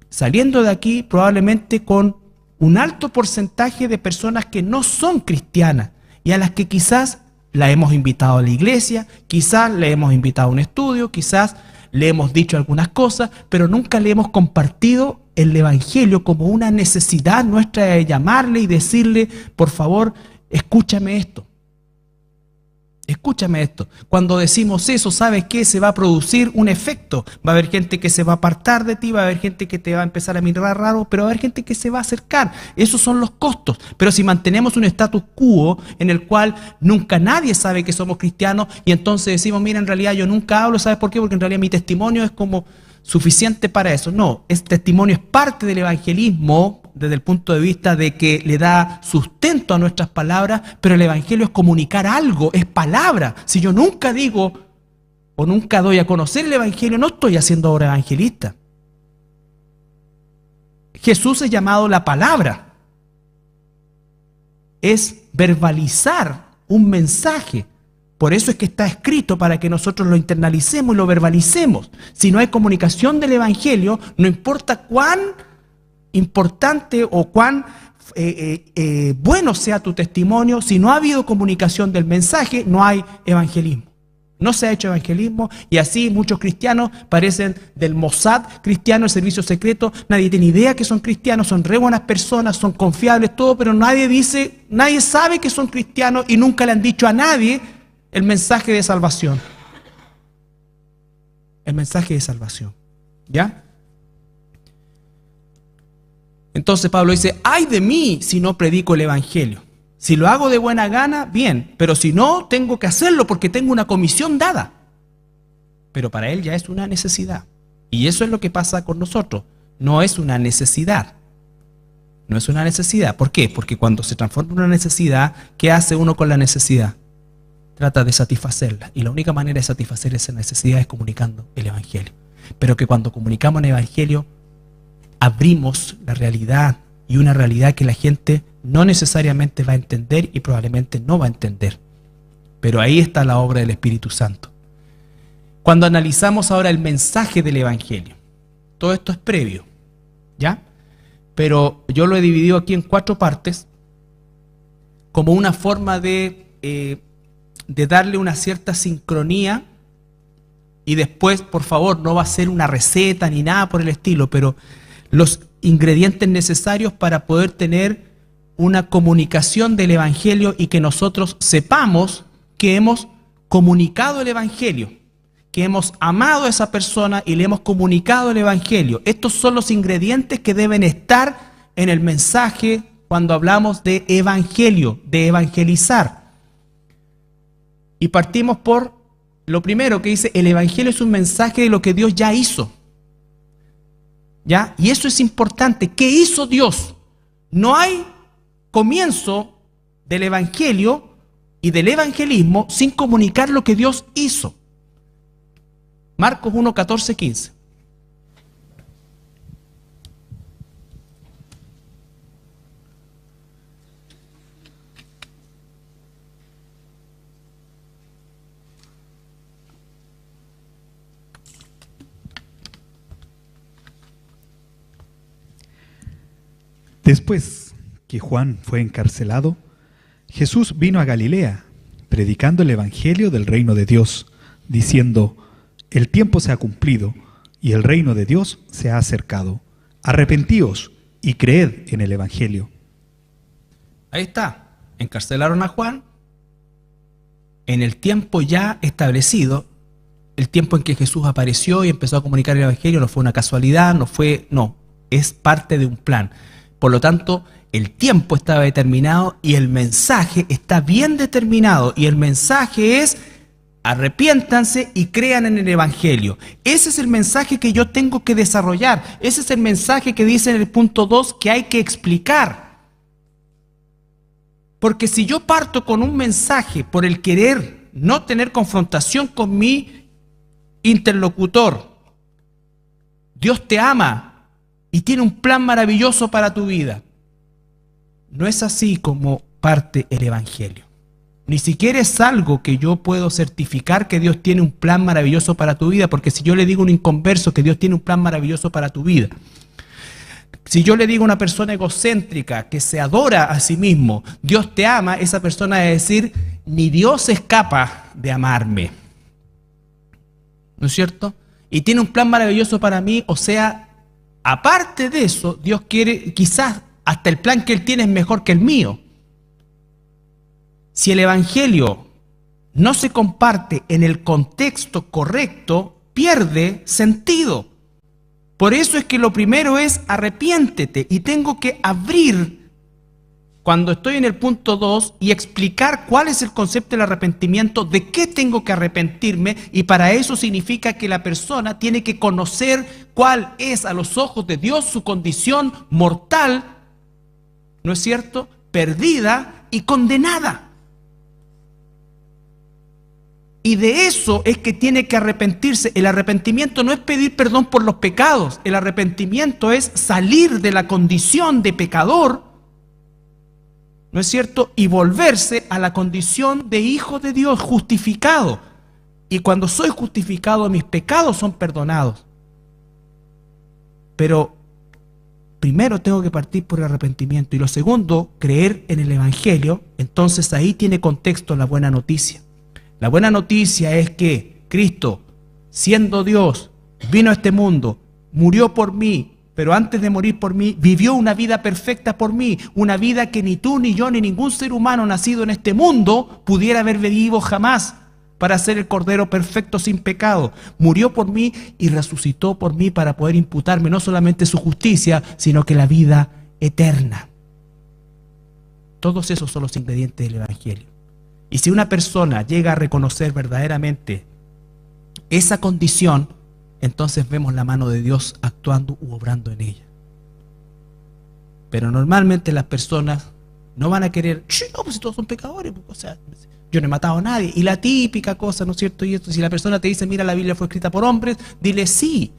saliendo de aquí probablemente con un alto porcentaje de personas que no son cristianas y a las que quizás la hemos invitado a la iglesia, quizás le hemos invitado a un estudio, quizás le hemos dicho algunas cosas, pero nunca le hemos compartido el evangelio como una necesidad nuestra de llamarle y decirle, por favor, escúchame esto. Escúchame esto. Cuando decimos eso, ¿sabes qué? Se va a producir un efecto. Va a haber gente que se va a apartar de ti, va a haber gente que te va a empezar a mirar raro, pero va a haber gente que se va a acercar. Esos son los costos. Pero si mantenemos un status quo en el cual nunca nadie sabe que somos cristianos y entonces decimos, mira, en realidad yo nunca hablo, ¿sabes por qué? Porque en realidad mi testimonio es como suficiente para eso. No, ese testimonio es parte del evangelismo desde el punto de vista de que le da sustento a nuestras palabras, pero el evangelio es comunicar algo, es palabra. Si yo nunca digo o nunca doy a conocer el evangelio, no estoy haciendo obra evangelista. Jesús es llamado la palabra. Es verbalizar un mensaje. Por eso es que está escrito para que nosotros lo internalicemos y lo verbalicemos. Si no hay comunicación del evangelio, no importa cuán importante o cuán bueno sea tu testimonio, si no ha habido comunicación del mensaje, no hay evangelismo. No se ha hecho evangelismo y así muchos cristianos parecen del Mossad cristiano, el servicio secreto. Nadie tiene idea que son cristianos, son re buenas personas, son confiables, todo, pero nadie sabe que son cristianos y nunca le han dicho a nadie el mensaje de salvación. El mensaje de salvación. ¿Ya? Entonces Pablo dice, ay de mí si no predico el evangelio. Si lo hago de buena gana, bien, pero si no, tengo que hacerlo porque tengo una comisión dada. Pero para él ya es una necesidad. Y eso es lo que pasa con nosotros. No es una necesidad. No es una necesidad. ¿Por qué? Porque cuando se transforma en una necesidad, ¿qué hace uno con la necesidad? Trata de satisfacerla. Y la única manera de satisfacer esa necesidad es comunicando el evangelio. Pero que cuando comunicamos el evangelio, abrimos la realidad y una realidad que la gente no necesariamente va a entender y probablemente no va a entender. Pero ahí está la obra del Espíritu Santo. Cuando analizamos ahora el mensaje del evangelio, todo esto es previo, ¿ya? Pero yo lo he dividido aquí en 4 partes como una forma de darle una cierta sincronía y después, por favor, no va a ser una receta ni nada por el estilo, pero los ingredientes necesarios para poder tener una comunicación del evangelio y que nosotros sepamos que hemos comunicado el Evangelio, que hemos amado a esa persona y le hemos comunicado el Evangelio. Estos son los ingredientes que deben estar en el mensaje cuando hablamos de evangelio, de evangelizar. Y partimos por lo primero que dice, el Evangelio es un mensaje de lo que Dios ya hizo. ¿Ya? Y eso es importante. ¿Qué hizo Dios? No hay comienzo del Evangelio y del evangelismo sin comunicar lo que Dios hizo. Marcos 1, 14, 15. Después que Juan fue encarcelado, Jesús vino a Galilea, predicando el evangelio del reino de Dios, diciendo: el tiempo se ha cumplido y el reino de Dios se ha acercado. Arrepentíos y creed en el evangelio. Ahí está. Encarcelaron a Juan en el tiempo ya establecido, el tiempo en que Jesús apareció y empezó a comunicar el evangelio. No fue una casualidad, no, es parte de un plan. Por lo tanto, el tiempo estaba determinado y el mensaje está bien determinado. Y el mensaje es: arrepiéntanse y crean en el evangelio. Ese es el mensaje que yo tengo que desarrollar. Ese es el mensaje que dice en el punto 2 que hay que explicar. Porque si yo parto con un mensaje por el querer no tener confrontación con mi interlocutor, Dios te ama y tiene un plan maravilloso para tu vida, no es así como parte el evangelio. Ni siquiera es algo que yo puedo certificar que Dios tiene un plan maravilloso para tu vida, porque si yo le digo a un inconverso que Dios tiene un plan maravilloso para tu vida, si yo le digo a una persona egocéntrica que se adora a sí mismo, Dios te ama, esa persona va a decir: ni Dios es capaz de amarme. ¿No es cierto? Y tiene un plan maravilloso para mí, o sea, aparte de eso, Dios quiere, quizás hasta el plan que Él tiene es mejor que el mío. Si el evangelio no se comparte en el contexto correcto, pierde sentido. Por eso es que lo primero es: arrepiéntete, y tengo que abrir cuando estoy en el punto 2 y explicar cuál es el concepto del arrepentimiento, de qué tengo que arrepentirme, y para eso significa que la persona tiene que conocer cuál es a los ojos de Dios su condición mortal, ¿no es cierto?, perdida y condenada. Y de eso es que tiene que arrepentirse. El arrepentimiento no es pedir perdón por los pecados. El arrepentimiento es salir de la condición de pecador, ¿no es cierto?, y volverse a la condición de hijo de Dios, justificado. Y cuando soy justificado, mis pecados son perdonados. Pero primero tengo que partir por el arrepentimiento. Y lo segundo, creer en el evangelio. Entonces ahí tiene contexto la buena noticia. La buena noticia es que Cristo, siendo Dios, vino a este mundo, murió por mí, pero antes de morir por mí, vivió una vida perfecta por mí, una vida que ni tú, ni yo, ni ningún ser humano nacido en este mundo pudiera haber vivido jamás, para ser el Cordero perfecto sin pecado. Murió por mí y resucitó por mí para poder imputarme no solamente su justicia, sino que la vida eterna. Todos esos son los ingredientes del evangelio. Y si una persona llega a reconocer verdaderamente esa condición, entonces vemos la mano de Dios actuando u obrando en ella. Pero normalmente las personas no van a querer: no, pues si todos son pecadores, o sea, yo no he matado a nadie. Y la típica cosa, ¿no es cierto? Y esto, si la persona te dice: mira, la Biblia fue escrita por hombres, dile sí,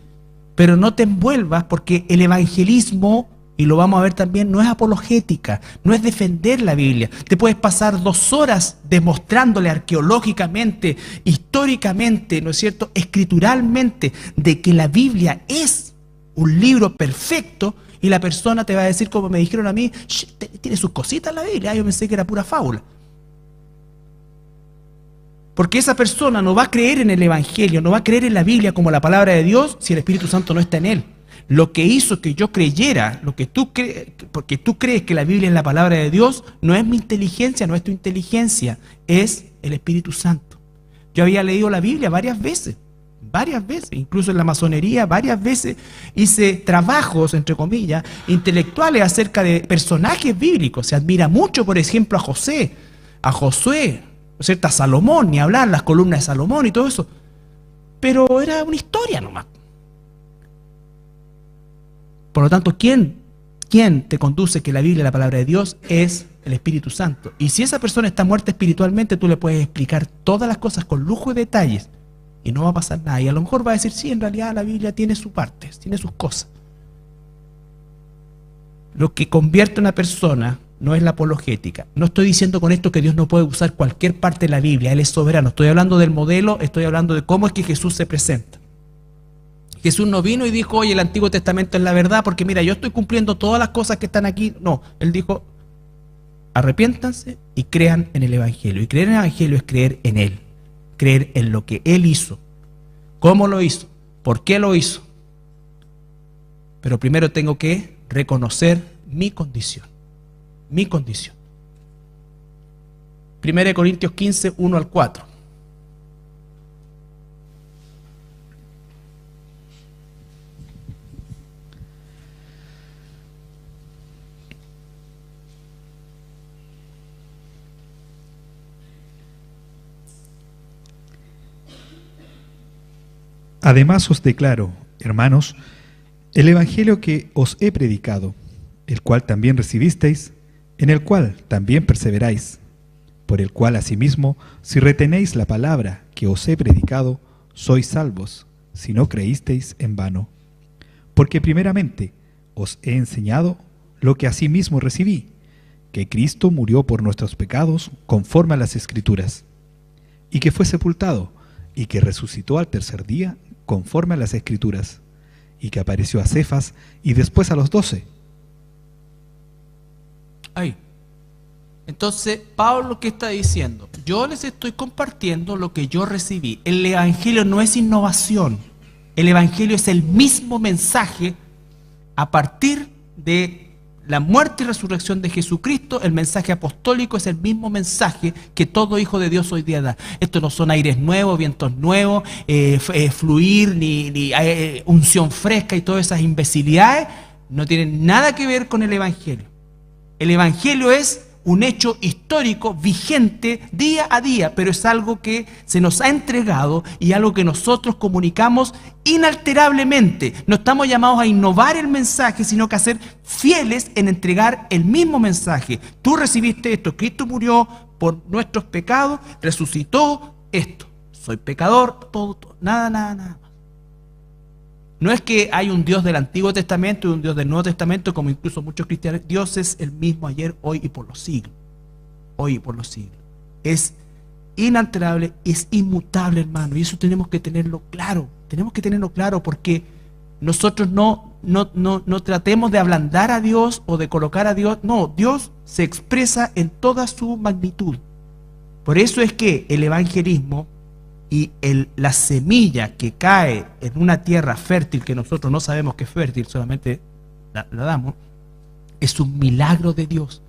pero no te envuelvas, porque el evangelismo, y lo vamos a ver también, no es apologética, no es defender la Biblia. Te puedes pasar 2 horas demostrándole arqueológicamente, históricamente, ¿no es cierto?, escrituralmente, de que la Biblia es un libro perfecto, y la persona te va a decir, como me dijeron a mí: tiene sus cositas la Biblia, yo pensé que era pura fábula. Porque esa persona no va a creer en el evangelio, no va a creer en la Biblia como la palabra de Dios si el Espíritu Santo no está en él. lo que hizo que yo creyera, lo que tú crees, porque tú crees que la Biblia es la palabra de Dios, no es mi inteligencia, no es tu inteligencia, es el Espíritu Santo. Yo había leído la Biblia varias veces, incluso en la masonería, varias veces hice trabajos, entre comillas, intelectuales acerca de personajes bíblicos. Se admira mucho, por ejemplo, a José, a Josué, ¿no es cierto?, a Salomón, ni hablar, las columnas de Salomón y todo eso. Pero era una historia nomás. Por lo tanto, ¿quién te conduce que la Biblia es la palabra de Dios? Es el Espíritu Santo. Y si esa persona está muerta espiritualmente, tú le puedes explicar todas las cosas con lujo de detalles y no va a pasar nada. Y a lo mejor va a decir, sí, en realidad la Biblia tiene su parte, tiene sus cosas. Lo que convierte a una persona no es la apologética. No estoy diciendo con esto que Dios no puede usar cualquier parte de la Biblia, Él es soberano. Estoy hablando del modelo, estoy hablando de cómo es que Jesús se presenta. Jesús no vino y dijo, oye, el Antiguo Testamento es la verdad, porque mira, yo estoy cumpliendo todas las cosas que están aquí. No, Él dijo, arrepiéntanse y crean en el Evangelio. Y creer en el Evangelio es creer en Él, creer en lo que Él hizo, cómo lo hizo, por qué lo hizo. Pero primero tengo que reconocer mi condición. Mi condición. 1 Corintios 15, 1 al 4. Además os declaro, hermanos, el evangelio que os he predicado, el cual también recibisteis, en el cual también perseveráis, por el cual asimismo, si retenéis la palabra que os he predicado, sois salvos, si no creísteis en vano. Porque primeramente os he enseñado lo que asimismo recibí, que Cristo murió por nuestros pecados conforme a las Escrituras, y que fue sepultado, y que resucitó al tercer día conforme a las Escrituras, y que apareció a Cefas y después a los 12. Ahí. Entonces, Pablo, ¿qué está diciendo? Yo les estoy compartiendo lo que yo recibí. El Evangelio no es innovación. El Evangelio es el mismo mensaje a partir de la muerte y resurrección de Jesucristo. El mensaje apostólico es el mismo mensaje que todo hijo de Dios hoy día da. Esto no son aires nuevos, vientos nuevos, fluir, ni unción fresca y todas esas imbecilidades. No tienen nada que ver con el Evangelio. El Evangelio es un hecho histórico, vigente, día a día, pero es algo que se nos ha entregado y algo que nosotros comunicamos inalterablemente. No estamos llamados a innovar el mensaje, sino que a ser fieles en entregar el mismo mensaje. Tú recibiste esto, Cristo murió por nuestros pecados, resucitó esto. Soy pecador, todo, nada. No es que hay un Dios del Antiguo Testamento y un Dios del Nuevo Testamento, como incluso muchos cristianos. Dios es el mismo ayer, hoy y por los siglos. Hoy y por los siglos. Es inalterable, es inmutable, hermano. Y eso tenemos que tenerlo claro. Tenemos que tenerlo claro porque nosotros no tratemos de ablandar a Dios o de colocar a Dios. No, Dios se expresa en toda su magnitud. Por eso es que el evangelismo y la semilla que cae en una tierra fértil, que nosotros no sabemos que es fértil, solamente la damos, es un milagro de Dios.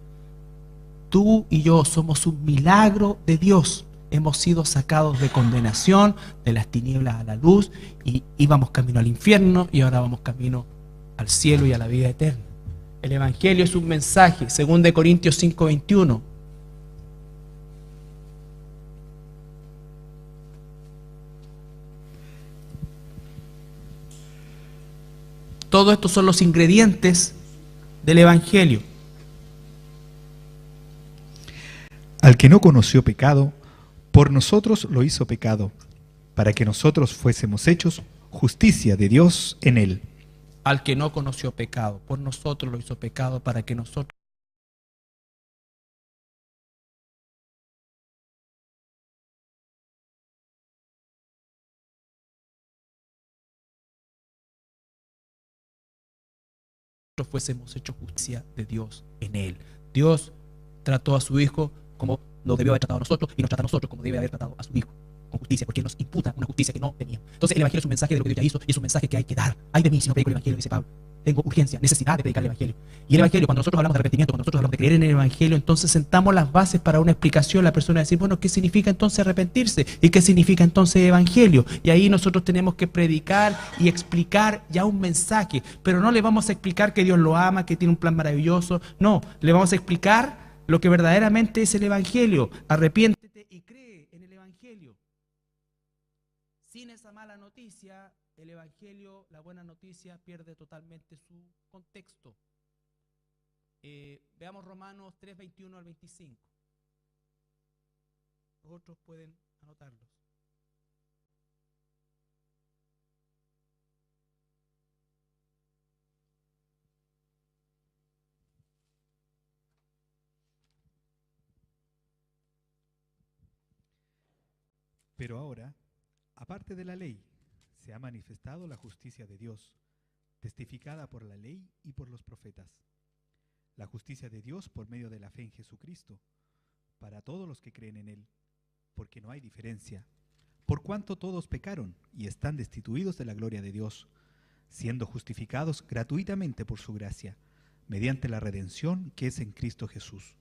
Tú y yo somos un milagro de Dios. Hemos sido sacados de condenación, de las tinieblas a la luz, y íbamos camino al infierno, y ahora vamos camino al cielo y a la vida eterna. El Evangelio es un mensaje, 2 Corintios 5:21. Todos estos son los ingredientes del Evangelio. Al que no conoció pecado, por nosotros lo hizo pecado, para que nosotros fuésemos hechos justicia de Dios en él. Al que no conoció pecado, por nosotros lo hizo pecado, para que nosotros fuésemos hechos justicia de Dios en él. Dios trató a su Hijo como lo debió haber tratado a nosotros, y nos trata a nosotros como debe haber tratado a su Hijo. con justicia, porque Él nos imputa una justicia que no teníamos. Entonces el Evangelio es un mensaje de lo que Dios ya hizo y es un mensaje que hay que dar. Ay de mí si no predico el Evangelio, dice Pablo. Tengo urgencia, necesidad de predicar el Evangelio. Y el Evangelio, cuando nosotros hablamos de arrepentimiento, cuando nosotros hablamos de creer en el Evangelio, entonces sentamos las bases para una explicación. La persona va a decir, bueno, ¿qué significa entonces arrepentirse? ¿Y qué significa entonces Evangelio? Y ahí nosotros tenemos que predicar y explicar ya un mensaje. Pero no le vamos a explicar que Dios lo ama, que tiene un plan maravilloso. No, le vamos a explicar lo que verdaderamente es el Evangelio. Arrepiéntete y cree en el Evangelio. Sin esa mala noticia, el Evangelio, la buena noticia, pierde totalmente su contexto. Veamos Romanos 3, 21 al 25. Los otros pueden anotarlos. Pero ahora, aparte de la ley, se ha manifestado la justicia de Dios, testificada por la ley y por los profetas. La justicia de Dios por medio de la fe en Jesucristo, para todos los que creen en Él, porque no hay diferencia, por cuanto todos pecaron y están destituidos de la gloria de Dios, siendo justificados gratuitamente por su gracia, mediante la redención que es en Cristo Jesús,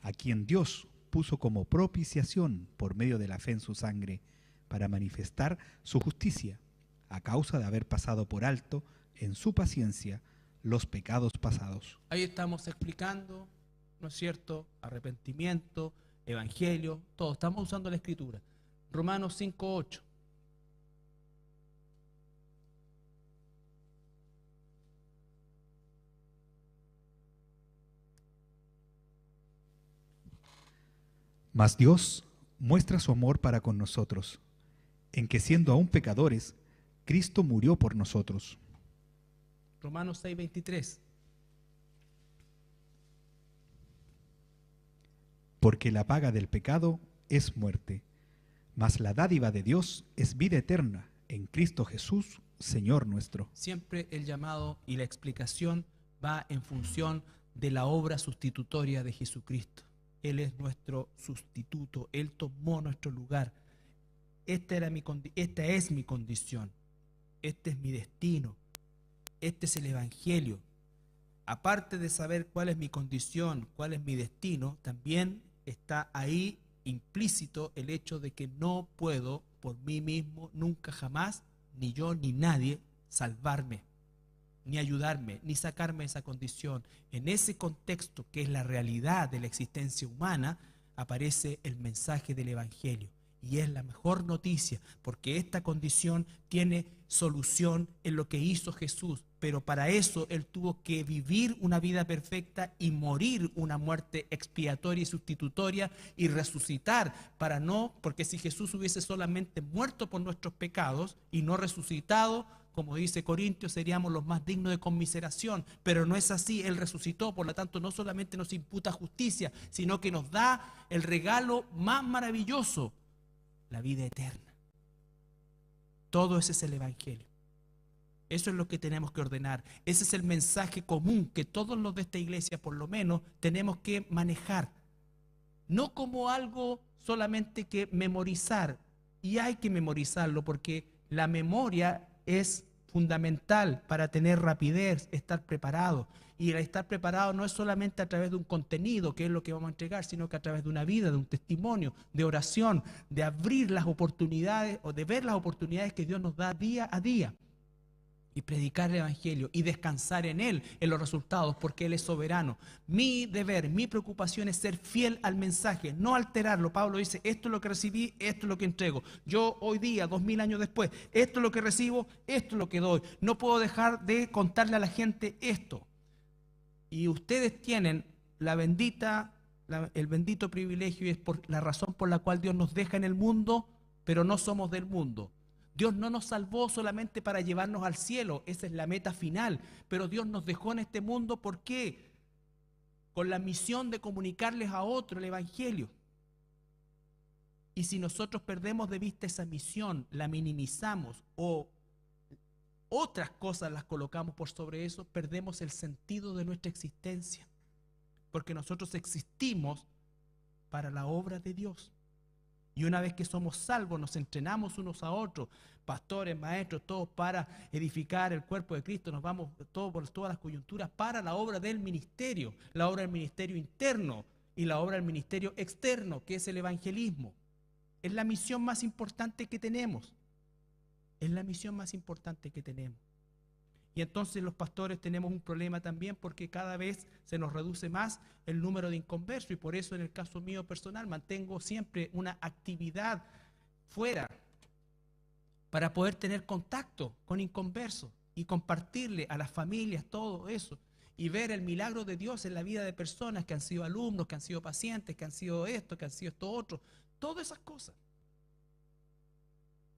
a quien Dios puso como propiciación por medio de la fe en su sangre, para manifestar su justicia, a causa de haber pasado por alto en su paciencia los pecados pasados. Ahí estamos explicando, ¿no es cierto?, arrepentimiento, evangelio, todo. Estamos usando la Escritura. Romanos 5:8. Mas Dios muestra su amor para con nosotros, en que siendo aún pecadores, Cristo murió por nosotros. Romanos 6:23. Porque la paga del pecado es muerte, mas la dádiva de Dios es vida eterna en Cristo Jesús, Señor nuestro. Siempre el llamado y la explicación va en función de la obra sustitutoria de Jesucristo. Él es nuestro sustituto, Él tomó nuestro lugar. Esta es mi condición, este es mi destino, este es el Evangelio. Aparte de saber cuál es mi condición, cuál es mi destino, también está ahí implícito el hecho de que no puedo por mí mismo, nunca jamás, ni yo ni nadie, salvarme, ni ayudarme, ni sacarme de esa condición. En ese contexto que es la realidad de la existencia humana, aparece el mensaje del Evangelio. Y es la mejor noticia, porque esta condición tiene solución en lo que hizo Jesús. Pero para eso Él tuvo que vivir una vida perfecta y morir una muerte expiatoria y sustitutoria y resucitar para no, porque si Jesús hubiese solamente muerto por nuestros pecados y no resucitado, como dice Corintios, seríamos los más dignos de conmiseración, pero no es así. Él resucitó, por lo tanto no solamente nos imputa justicia, sino que nos da el regalo más maravilloso, la vida eterna. Todo ese es el Evangelio. Eso es lo que tenemos que ordenar. Ese es el mensaje común que todos los de esta iglesia, por lo menos, tenemos que manejar. No como algo solamente que memorizar. Y hay que memorizarlo porque la memoria es fundamental para tener rapidez, estar preparado. Y el estar preparado no es solamente a través de un contenido, que es lo que vamos a entregar, sino que a través de una vida, de un testimonio, de oración, de abrir las oportunidades o de ver las oportunidades que Dios nos da día a día. Y predicar el Evangelio y descansar en Él, en los resultados, porque Él es soberano. Mi deber, mi preocupación es ser fiel al mensaje, no alterarlo. Pablo dice, esto es lo que recibí, esto es lo que entrego. Yo hoy día, 2000 años después, esto es lo que recibo, esto es lo que doy. No puedo dejar de contarle a la gente esto. Y ustedes tienen el bendito privilegio, y es por la razón por la cual Dios nos deja en el mundo, pero no somos del mundo. Dios no nos salvó solamente para llevarnos al cielo, esa es la meta final, pero Dios nos dejó en este mundo, ¿por qué? Con la misión de comunicarles a otros el Evangelio. Y si nosotros perdemos de vista esa misión, la minimizamos o otras cosas las colocamos por sobre eso, perdemos el sentido de nuestra existencia, porque nosotros existimos para la obra de Dios. Y una vez que somos salvos, nos entrenamos unos a otros, pastores, maestros, todos para edificar el cuerpo de Cristo. Nos vamos todos por todas las coyunturas para la obra del ministerio, la obra del ministerio interno y la obra del ministerio externo, que es el evangelismo. Es la misión más importante que tenemos. Es la misión más importante que tenemos. Y entonces los pastores tenemos un problema también porque cada vez se nos reduce más el número de inconversos y por eso en el caso mío personal mantengo siempre una actividad fuera para poder tener contacto con inconversos y compartirle a las familias todo eso y ver el milagro de Dios en la vida de personas que han sido alumnos, que han sido pacientes, que han sido esto otro, todas esas cosas.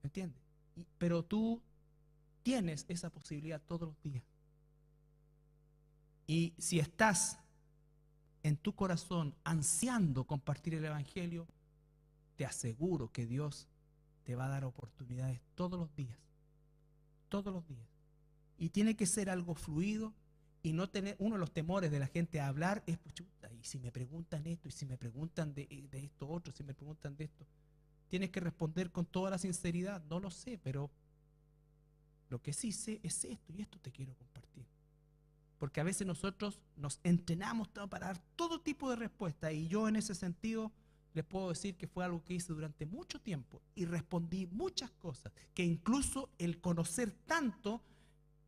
¿Me entiendes? Pero tú tienes esa posibilidad todos los días. Y si estás en tu corazón ansiando compartir el evangelio, te aseguro que Dios te va a dar oportunidades todos los días. Todos los días. Y tiene que ser algo fluido y no tener, uno de los temores de la gente a hablar es, pues, chuta, y si me preguntan esto, y si me preguntan de esto otro, si me preguntan de esto. Tienes que responder con toda la sinceridad. No lo sé, pero lo que sí sé es esto y esto te quiero compartir. Porque a veces nosotros nos entrenamos para dar todo tipo de respuestas y yo en ese sentido les puedo decir que fue algo que hice durante mucho tiempo y respondí muchas cosas, que incluso el conocer tanto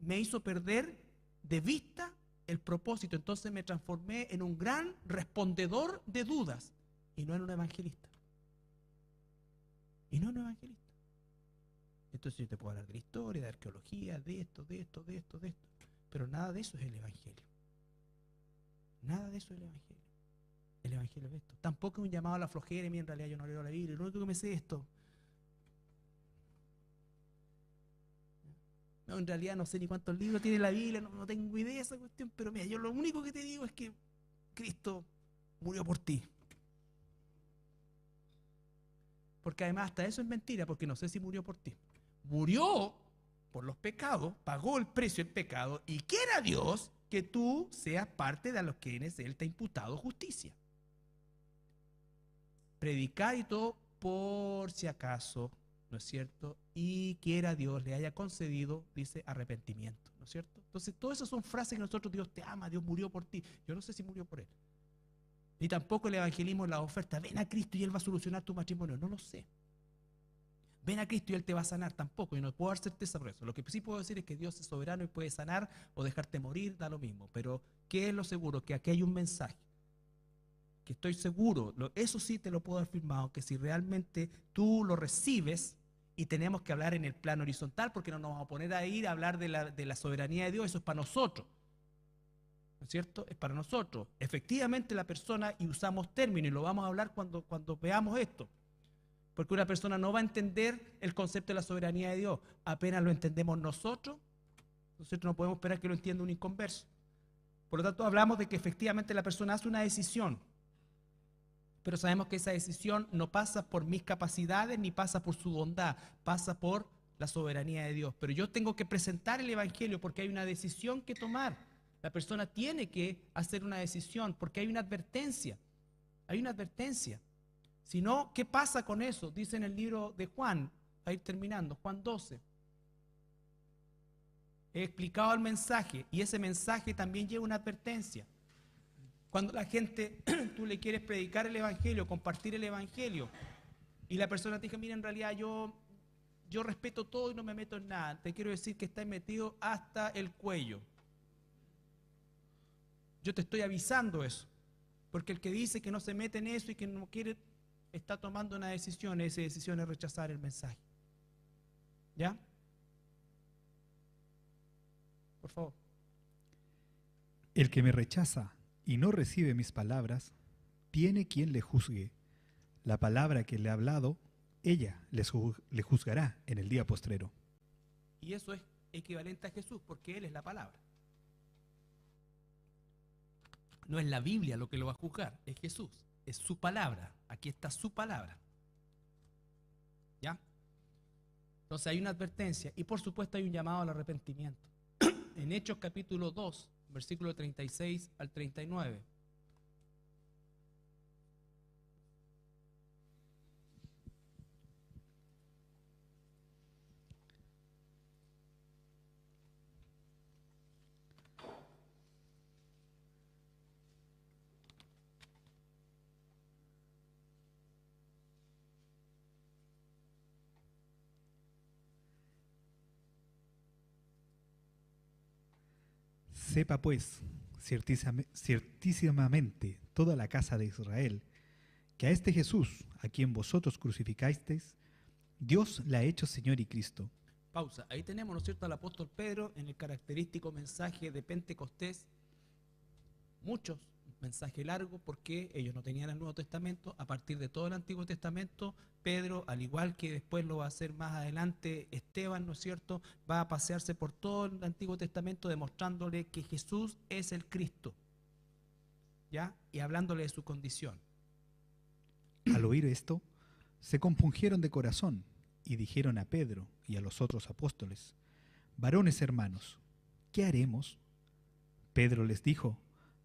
me hizo perder de vista el propósito. Entonces me transformé en un gran respondedor de dudas y no en un evangelista. Y no en un evangelista. Entonces yo te puedo hablar de la historia, de arqueología, de esto. Pero nada de eso es el evangelio. Nada de eso es el evangelio. El evangelio es esto. Tampoco es un llamado a la flojera, y en realidad yo no leo la Biblia, lo único que me sé es esto. No, en realidad no sé ni cuántos libros tiene la Biblia, no tengo idea de esa cuestión, pero mira, yo lo único que te digo es que Cristo murió por ti. Porque además hasta eso es mentira, porque no sé si murió por ti. Murió por los pecados, pagó el precio del pecado y quiera Dios que tú seas parte de los quienes Él te ha imputado justicia. Predicar y todo por si acaso, ¿no es cierto? Y quiera Dios le haya concedido, dice, arrepentimiento, ¿no es cierto? Entonces todas esas son frases que nosotros, Dios te ama, Dios murió por ti. Yo no sé si murió por Él. Ni tampoco el evangelismo es la oferta, ven a Cristo y Él va a solucionar tu matrimonio. No lo sé. Ven a Cristo y Él te va a sanar, tampoco. Yo no puedo dar certeza por eso. Lo que sí puedo decir es que Dios es soberano y puede sanar o dejarte morir, da lo mismo. Pero ¿qué es lo seguro? Que aquí hay un mensaje. Que estoy seguro, eso sí te lo puedo dar firmado, que si realmente tú lo recibes, y tenemos que hablar en el plano horizontal, porque no nos vamos a poner a ir a hablar de la soberanía de Dios, eso es para nosotros. ¿No es cierto? Es para nosotros. Efectivamente la persona, y usamos términos, y lo vamos a hablar cuando veamos esto, porque una persona no va a entender el concepto de la soberanía de Dios. Apenas lo entendemos nosotros no podemos esperar que lo entienda un inconverso. Por lo tanto, hablamos de que efectivamente la persona hace una decisión, pero sabemos que esa decisión no pasa por mis capacidades ni pasa por su bondad, pasa por la soberanía de Dios. Pero yo tengo que presentar el evangelio porque hay una decisión que tomar. La persona tiene que hacer una decisión porque hay una advertencia. Hay una advertencia. Si no, ¿qué pasa con eso? Dice en el libro de Juan, va a ir terminando, Juan 12. He explicado el mensaje y ese mensaje también lleva una advertencia. Cuando la gente, tú le quieres predicar el evangelio, compartir el evangelio, y la persona te dice, mira, en realidad yo respeto todo y no me meto en nada. Te quiero decir que estás metido hasta el cuello. Yo te estoy avisando eso, porque el que dice que no se mete en eso y que no quiere, está tomando una decisión, esa decisión es rechazar el mensaje. ¿Ya? Por favor. El que me rechaza y no recibe mis palabras, tiene quien le juzgue. La palabra que le ha hablado, ella le juzgará en el día postrero. Y eso es equivalente a Jesús, porque Él es la palabra. No es la Biblia lo que lo va a juzgar, es Jesús, es su palabra. Aquí está su palabra. ¿Ya? Entonces hay una advertencia y por supuesto hay un llamado al arrepentimiento. En Hechos capítulo 2, versículo 36 al 39. Sepa pues, ciertísimamente, toda la casa de Israel, que a este Jesús, a quien vosotros crucificasteis, Dios le ha hecho Señor y Cristo. Pausa. Ahí tenemos, ¿no es cierto?, al apóstol Pedro en el característico mensaje de Pentecostés. Muchos, un mensaje largo, porque ellos no tenían el Nuevo Testamento. A partir de todo el Antiguo Testamento, Pedro, al igual que después lo va a hacer más adelante Esteban, ¿no es cierto?, va a pasearse por todo el Antiguo Testamento demostrándole que Jesús es el Cristo, ¿ya? Y hablándole de su condición. Al oír esto, se compungieron de corazón y dijeron a Pedro y a los otros apóstoles: varones hermanos, ¿qué haremos? Pedro les dijo: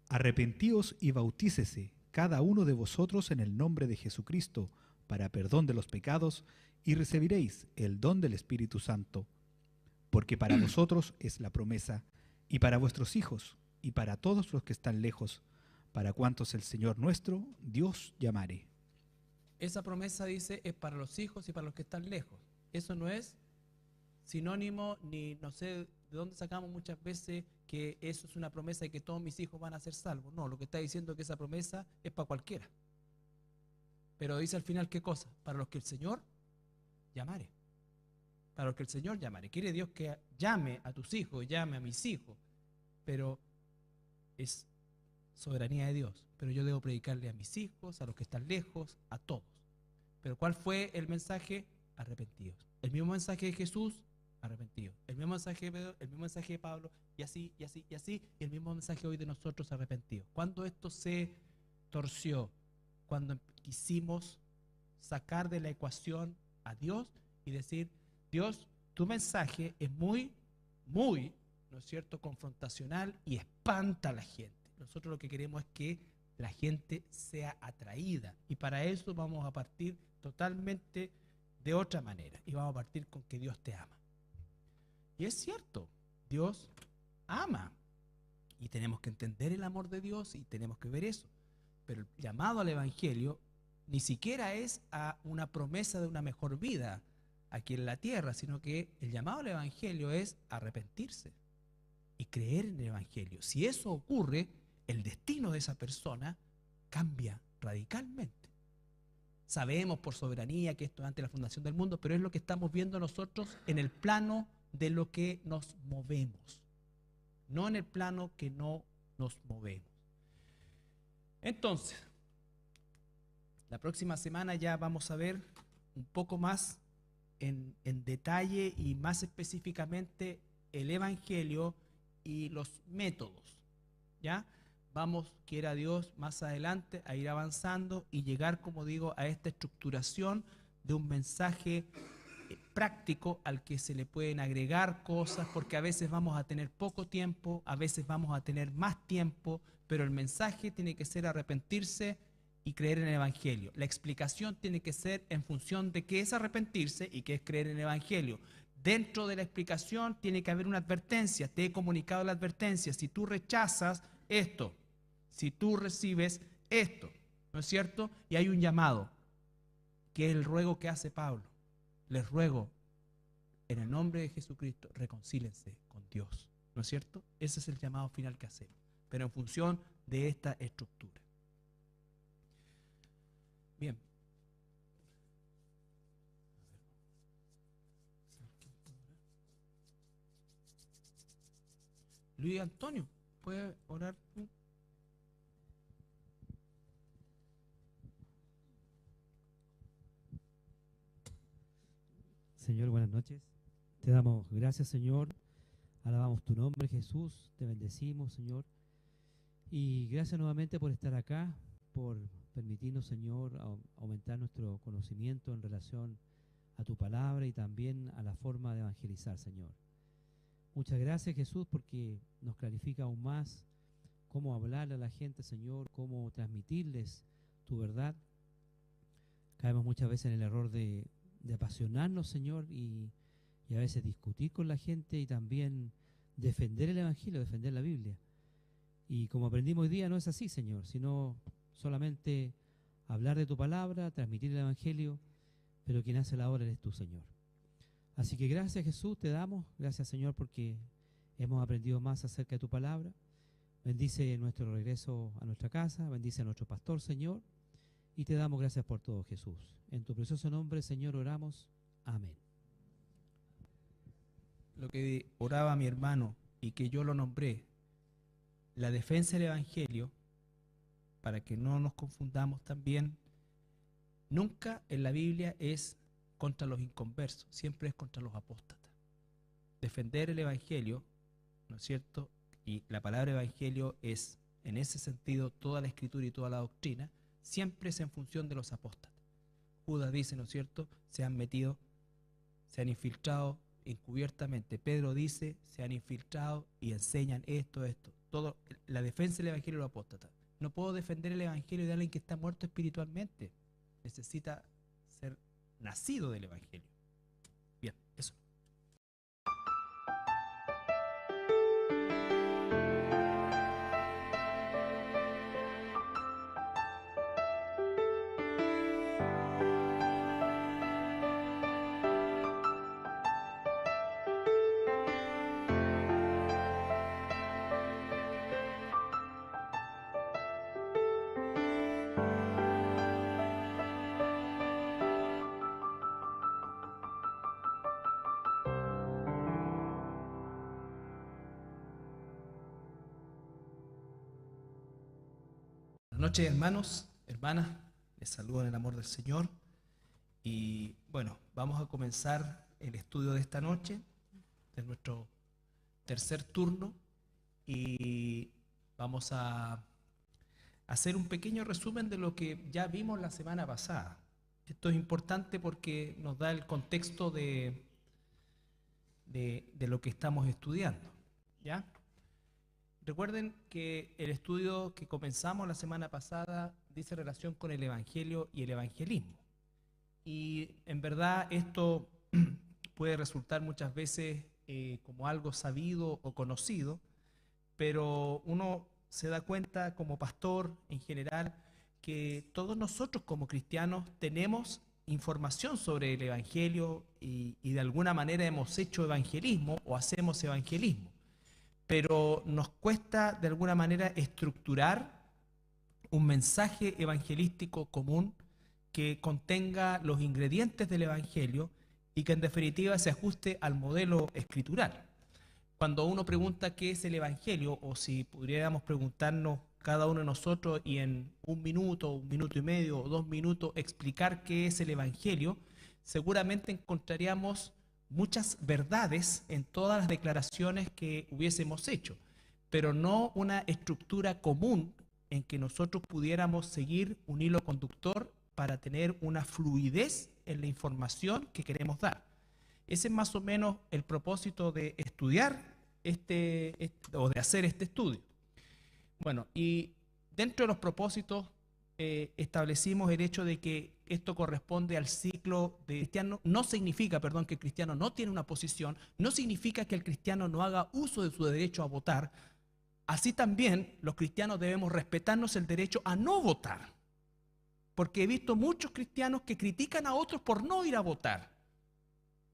arrepentíos y bautícese cada uno de vosotros en el nombre de Jesucristo para perdón de los pecados, y recibiréis el don del Espíritu Santo. Porque para vosotros es la promesa, y para vuestros hijos, y para todos los que están lejos, para cuantos el Señor nuestro Dios llamare. Esa promesa, dice, es para los hijos y para los que están lejos. Eso no es sinónimo, ni no sé de dónde sacamos muchas veces que eso es una promesa de que todos mis hijos van a ser salvos. No, lo que está diciendo es que esa promesa es para cualquiera. Pero dice al final, ¿qué cosa? Para los que el Señor llamare. Para los que el Señor llamare. Quiere Dios que llame a tus hijos, llame a mis hijos, pero es soberanía de Dios. Pero yo debo predicarle a mis hijos, a los que están lejos, a todos. Pero ¿cuál fue el mensaje? Arrepentidos. El mismo mensaje de Jesús, arrepentidos. El mismo mensaje de Pedro, el mismo mensaje de Pablo, y así, y así, y así, y el mismo mensaje hoy de nosotros, arrepentidos. ¿Cuándo esto se torció? Cuando quisimos sacar de la ecuación a Dios y decir: Dios, tu mensaje es muy, ¿no es cierto?, confrontacional y espanta a la gente. Nosotros lo que queremos es que la gente sea atraída, y para eso vamos a partir totalmente de otra manera, y vamos a partir con que Dios te ama. Y es cierto, Dios ama, y tenemos que entender el amor de Dios y tenemos que ver eso. Pero el llamado al Evangelio ni siquiera es a una promesa de una mejor vida aquí en la tierra, sino que el llamado al Evangelio es arrepentirse y creer en el Evangelio. Si eso ocurre, el destino de esa persona cambia radicalmente. Sabemos por soberanía que esto es ante la fundación del mundo, pero es lo que estamos viendo nosotros en el plano de lo que nos movemos, no en el plano que no nos movemos. Entonces, la próxima semana ya vamos a ver un poco más en detalle y más específicamente el Evangelio y los métodos, ¿ya? Vamos, quiera Dios, más adelante a ir avanzando y llegar, como digo, a esta estructuración de un mensaje práctico al que se le pueden agregar cosas, porque a veces vamos a tener poco tiempo, a veces vamos a tener más tiempo, pero el mensaje tiene que ser arrepentirse y creer en el Evangelio. La explicación tiene que ser en función de qué es arrepentirse y qué es creer en el Evangelio. Dentro de la explicación tiene que haber una advertencia. Te he comunicado la advertencia. Si tú rechazas esto, si tú recibes esto, ¿no es cierto? Y hay un llamado, que es el ruego que hace Pablo. Les ruego, en el nombre de Jesucristo, reconcílense con Dios, ¿no es cierto? Ese es el llamado final que hacemos, pero en función de esta estructura. Bien. Luis Antonio, ¿puede orar tú? Señor, buenas noches. Te damos gracias, Señor. Alabamos tu nombre, Jesús. Te bendecimos, Señor. Y gracias nuevamente por estar acá, por permitirnos, Señor, aumentar nuestro conocimiento en relación a tu palabra y también a la forma de evangelizar, Señor. Muchas gracias, Jesús, porque nos clarifica aún más cómo hablarle a la gente, Señor, cómo transmitirles tu verdad. Caemos muchas veces en el error de apasionarnos, Señor, y a veces discutir con la gente y también defender el Evangelio, defender la Biblia. Y como aprendimos hoy día, no es así, Señor, sino solamente hablar de tu palabra, transmitir el Evangelio, pero quien hace la obra eres tú, Señor. Así que gracias, Jesús, te damos. Gracias, Señor, porque hemos aprendido más acerca de tu palabra. Bendice nuestro regreso a nuestra casa, bendice a nuestro pastor, Señor, y te damos gracias por todo, Jesús. En tu precioso nombre, Señor, oramos. Amén. Lo que oraba mi hermano y que yo lo nombré, la defensa del Evangelio, para que no nos confundamos también, nunca en la Biblia es contra los inconversos, siempre es contra los apóstatas. Defender el Evangelio, ¿no es cierto? Y la palabra Evangelio es, en ese sentido, toda la Escritura y toda la doctrina, siempre es en función de los apóstatas. Judas dice, ¿no es cierto?, se han metido, se han infiltrado encubiertamente. Pedro dice, se han infiltrado y enseñan esto. Todo, la defensa del Evangelio de los apóstatas. No puedo defender el Evangelio de alguien que está muerto espiritualmente. Necesita ser nacido del Evangelio. Bien, eso. Buenas noches, hermanos, hermanas, les saludo en el amor del Señor y bueno, vamos a comenzar el estudio de esta noche, de nuestro tercer turno, y vamos a hacer un pequeño resumen de lo que ya vimos la semana pasada. Esto es importante porque nos da el contexto de lo que estamos estudiando, ¿ya? Recuerden que el estudio que comenzamos la semana pasada dice relación con el Evangelio y el evangelismo. Y en verdad esto puede resultar muchas veces como algo sabido o conocido, pero uno se da cuenta como pastor en general que todos nosotros como cristianos tenemos información sobre el Evangelio y de alguna manera hemos hecho evangelismo o hacemos evangelismo. Pero nos cuesta de alguna manera estructurar un mensaje evangelístico común que contenga los ingredientes del Evangelio y que en definitiva se ajuste al modelo escritural. Cuando uno pregunta qué es el Evangelio, o si pudiéramos preguntarnos cada uno de nosotros y en un minuto y medio o 2 minutos explicar qué es el Evangelio, seguramente encontraríamos muchas verdades en todas las declaraciones que hubiésemos hecho, pero no una estructura común en que nosotros pudiéramos seguir un hilo conductor para tener una fluidez en la información que queremos dar. Ese es más o menos el propósito de estudiar o de hacer este estudio. Bueno, y dentro de los propósitos establecimos el hecho de que esto corresponde al ciclo de cristiano. No significa, perdón, que el cristiano no tiene una posición, no significa que el cristiano no haga uso de su derecho a votar. Así también los cristianos debemos respetarnos el derecho a no votar, porque he visto muchos cristianos que critican a otros por no ir a votar,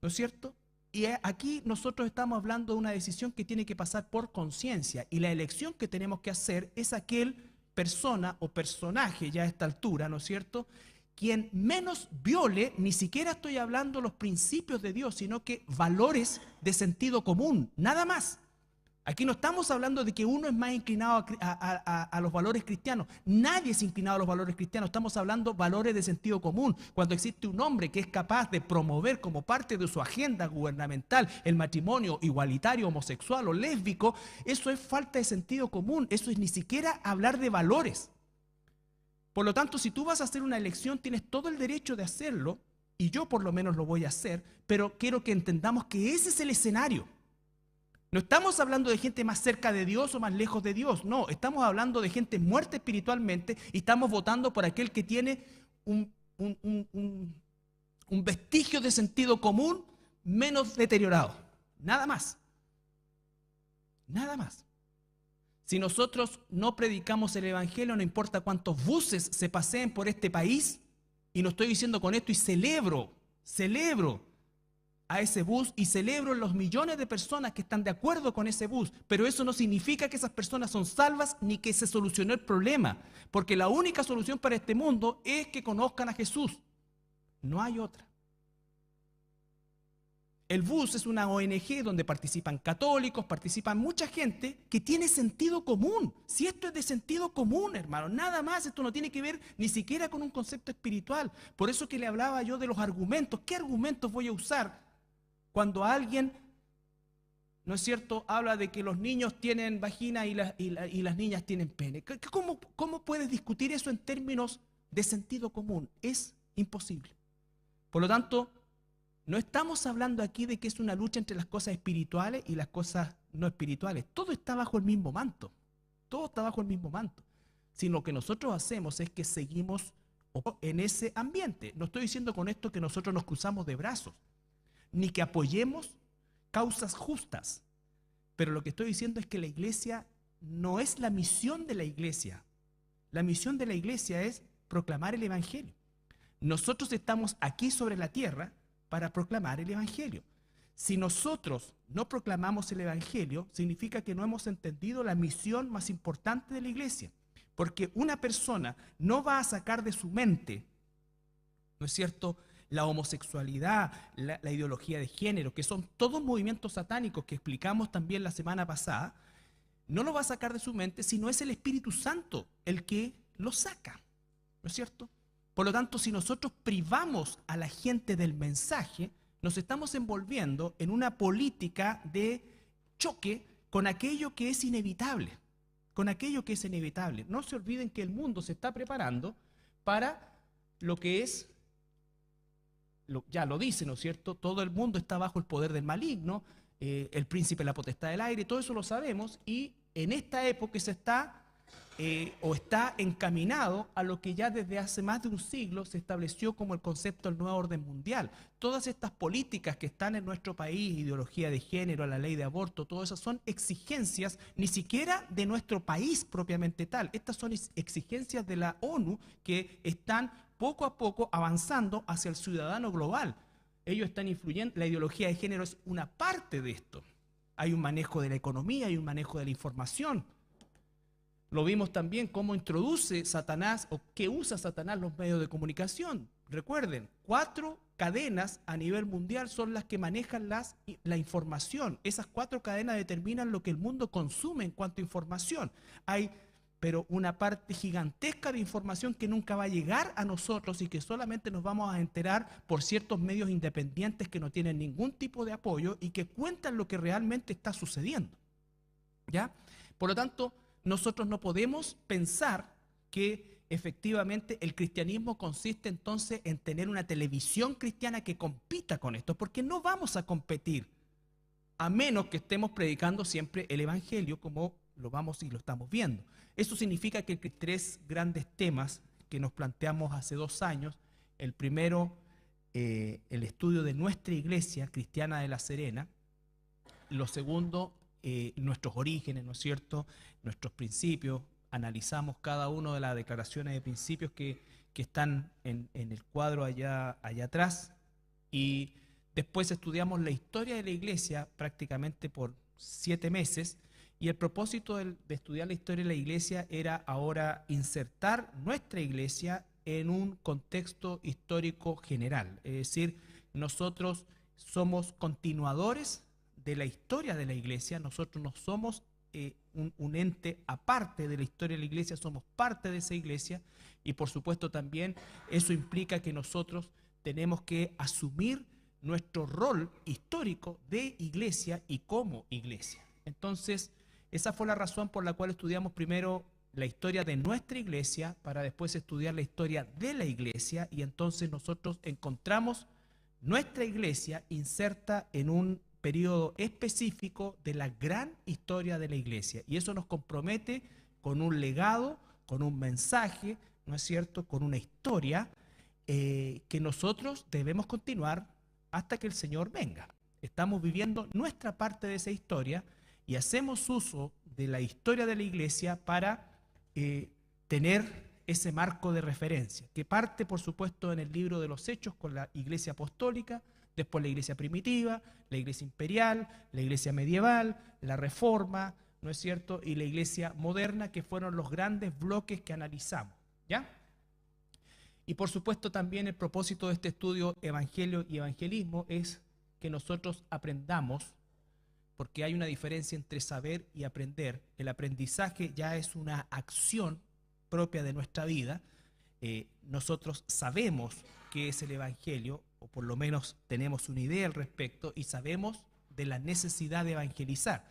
¿no es cierto? Y aquí nosotros estamos hablando de una decisión que tiene que pasar por conciencia, y la elección que tenemos que hacer es aquel persona o personaje ya a esta altura, ¿no es cierto?, quien menos viole, ni siquiera estoy hablando los principios de Dios, sino que valores de sentido común, nada más. Aquí no estamos hablando de que uno es más inclinado a los valores cristianos. Nadie es inclinado a los valores cristianos. Estamos hablando de valores de sentido común. Cuando existe un hombre que es capaz de promover como parte de su agenda gubernamental el matrimonio igualitario, homosexual o lésbico, eso es falta de sentido común. Eso es ni siquiera hablar de valores. Por lo tanto, si tú vas a hacer una elección, tienes todo el derecho de hacerlo, y yo por lo menos lo voy a hacer, pero quiero que entendamos que ese es el escenario. No estamos hablando de gente más cerca de Dios o más lejos de Dios, no, estamos hablando de gente muerta espiritualmente y estamos votando por aquel que tiene un vestigio de sentido común menos deteriorado, nada más, nada más. Si nosotros no predicamos el Evangelio, no importa cuántos buses se paseen por este país, y no estoy diciendo con esto, y celebro a ese bus y celebro los millones de personas que están de acuerdo con ese bus, pero eso no significa que esas personas son salvas ni que se solucionó el problema, porque la única solución para este mundo es que conozcan a Jesús. No hay otra. El bus es una ONG donde participan católicos, participan mucha gente que tiene sentido común. Si esto es de sentido común, hermano, nada más, esto no tiene que ver ni siquiera con un concepto espiritual. Por eso que le hablaba yo de los argumentos. ¿Qué argumentos voy a usar cuando alguien, no es cierto, habla de que los niños tienen vagina y las niñas tienen pene? ¿Cómo puedes discutir eso en términos de sentido común? Es imposible. Por lo tanto, no estamos hablando aquí de que es una lucha entre las cosas espirituales y las cosas no espirituales. Todo está bajo el mismo manto. Todo está bajo el mismo manto. Si lo que nosotros hacemos es que seguimos en ese ambiente. No estoy diciendo con esto que nosotros nos cruzamos de brazos, ni que apoyemos causas justas. Pero lo que estoy diciendo es que la iglesia no es la misión de la iglesia. La misión de la iglesia es proclamar el evangelio. Nosotros estamos aquí sobre la tierra para proclamar el evangelio. Si nosotros no proclamamos el evangelio, significa que no hemos entendido la misión más importante de la iglesia. Porque una persona no va a sacar de su mente, ¿no es cierto?, la homosexualidad, la ideología de género, que son todos movimientos satánicos que explicamos también la semana pasada. No lo va a sacar de su mente si no es el Espíritu Santo el que lo saca, ¿no es cierto? Por lo tanto, si nosotros privamos a la gente del mensaje, nos estamos envolviendo en una política de choque con aquello que es inevitable. Con aquello que es inevitable. No se olviden que el mundo se está preparando para lo que es, ya lo dice, ¿no es cierto? Todo el mundo está bajo el poder del maligno, el príncipe de la potestad del aire, todo eso lo sabemos, y en esta época se está está encaminado a lo que ya desde hace más de un siglo se estableció como el concepto del nuevo orden mundial. Todas estas políticas que están en nuestro país, ideología de género, la ley de aborto, todas esas son exigencias ni siquiera de nuestro país propiamente tal. Estas son exigencias de la ONU que están poco a poco avanzando hacia el ciudadano global. Ellos están influyendo, la ideología de género es una parte de esto. Hay un manejo de la economía, hay un manejo de la información. Lo vimos también cómo introduce Satanás o qué usa Satanás los medios de comunicación. Recuerden, 4 cadenas a nivel mundial son las que manejan la información. Esas 4 cadenas determinan lo que el mundo consume en cuanto a información. Hay, pero una parte gigantesca de información que nunca va a llegar a nosotros y que solamente nos vamos a enterar por ciertos medios independientes que no tienen ningún tipo de apoyo y que cuentan lo que realmente está sucediendo. ¿Ya? Por lo tanto, nosotros no podemos pensar que efectivamente el cristianismo consiste entonces en tener una televisión cristiana que compita con esto, porque no vamos a competir, a menos que estemos predicando siempre el evangelio como lo vamos y lo estamos viendo. Eso significa que 3 grandes temas que nos planteamos hace 2 años, el primero, el estudio de nuestra iglesia cristiana de La Serena, lo segundo, nuestros orígenes, ¿no es cierto?, nuestros principios. Analizamos cada una de las declaraciones de principios que están en el cuadro allá atrás, y después estudiamos la historia de la iglesia prácticamente por 7 meses, y el propósito de estudiar la historia de la iglesia era ahora insertar nuestra iglesia en un contexto histórico general. Es decir, nosotros somos continuadores de la historia de la iglesia, nosotros no somos un ente aparte de la historia de la iglesia, somos parte de esa iglesia, y por supuesto también eso implica que nosotros tenemos que asumir nuestro rol histórico de iglesia y como iglesia. Entonces, esa fue la razón por la cual estudiamos primero la historia de nuestra iglesia para después estudiar la historia de la iglesia, y entonces nosotros encontramos nuestra iglesia inserta en un periodo específico de la gran historia de la iglesia, y eso nos compromete con un legado, con un mensaje, ¿no es cierto?, con una historia que nosotros debemos continuar hasta que el Señor venga. Estamos viviendo nuestra parte de esa historia y hacemos uso de la historia de la iglesia para tener ese marco de referencia, que parte, por supuesto, en el libro de los Hechos con la iglesia apostólica, Después la iglesia primitiva, la iglesia imperial, la iglesia medieval, la reforma, ¿no es cierto? Y la iglesia moderna, que fueron los grandes bloques que analizamos, ¿ya? Y por supuesto también el propósito de este estudio Evangelio y Evangelismo es que nosotros aprendamos, porque hay una diferencia entre saber y aprender. El aprendizaje ya es una acción propia de nuestra vida. Nosotros sabemos qué es el Evangelio, o por lo menos tenemos una idea al respecto, y sabemos de la necesidad de evangelizar.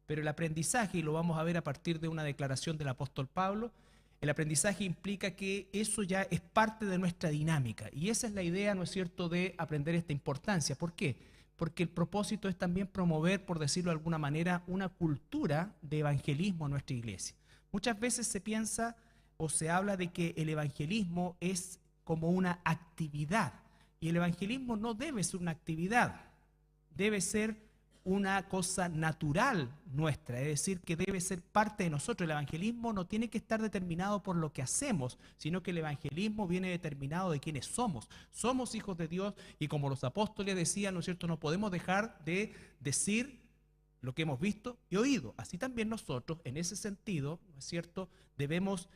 Pero el aprendizaje, y lo vamos a ver a partir de una declaración del apóstol Pablo, el aprendizaje implica que eso ya es parte de nuestra dinámica. Y esa es la idea, ¿no es cierto?, de aprender esta importancia. ¿Por qué? Porque el propósito es también promover, por decirlo de alguna manera, una cultura de evangelismo en nuestra iglesia. Muchas veces se piensa o se habla de que el evangelismo es como una actividad. Y el evangelismo no debe ser una actividad, debe ser una cosa natural nuestra, es decir, que debe ser parte de nosotros. El evangelismo no tiene que estar determinado por lo que hacemos, sino que el evangelismo viene determinado de quiénes somos. Somos hijos de Dios y como los apóstoles decían, ¿no es cierto?, no podemos dejar de decir lo que hemos visto y oído. Así también nosotros, en ese sentido, ¿no es cierto?, debemos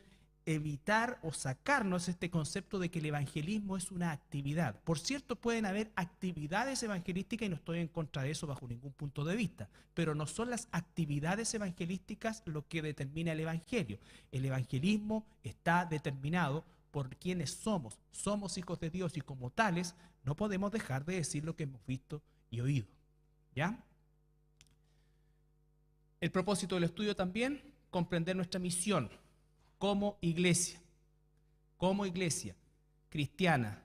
evitar o sacarnos este concepto de que el evangelismo es una actividad. Por cierto, pueden haber actividades evangelísticas y no estoy en contra de eso bajo ningún punto de vista, pero no son las actividades evangelísticas lo que determina el evangelio. El evangelismo está determinado por quienes somos. Somos hijos de Dios y como tales no podemos dejar de decir lo que hemos visto y oído. ¿Ya? El propósito del estudio también, comprender nuestra misión como iglesia cristiana.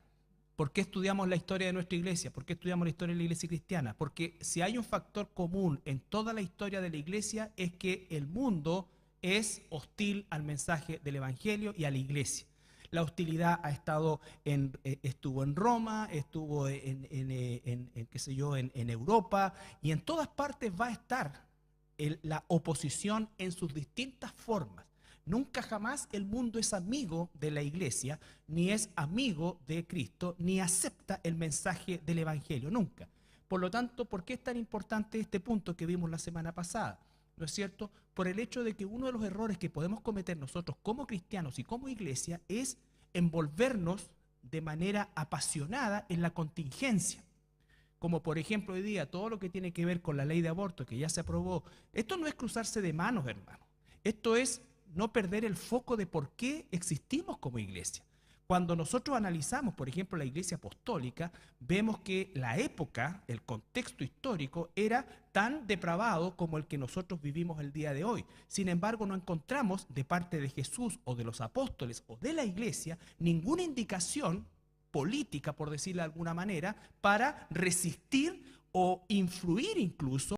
¿Por qué estudiamos la historia de nuestra iglesia? ¿Por qué estudiamos la historia de la iglesia cristiana? Porque si hay un factor común en toda la historia de la iglesia es que el mundo es hostil al mensaje del evangelio y a la iglesia. La hostilidad estuvo en Roma, estuvo en Europa, y en todas partes va a estar la oposición en sus distintas formas. Nunca jamás el mundo es amigo de la iglesia, ni es amigo de Cristo, ni acepta el mensaje del evangelio, nunca. Por lo tanto, ¿por qué es tan importante este punto que vimos la semana pasada? ¿No es cierto? Por el hecho de que uno de los errores que podemos cometer nosotros como cristianos y como iglesia es envolvernos de manera apasionada en la contingencia. Como por ejemplo hoy día todo lo que tiene que ver con la ley de aborto que ya se aprobó. Esto no es cruzarse de manos, hermano. Esto es no perder el foco de por qué existimos como iglesia. Cuando nosotros analizamos, por ejemplo, la iglesia apostólica, vemos que la época, el contexto histórico, era tan depravado como el que nosotros vivimos el día de hoy. Sin embargo, no encontramos de parte de Jesús o de los apóstoles o de la iglesia ninguna indicación política, por decirlo de alguna manera, para resistir o influir incluso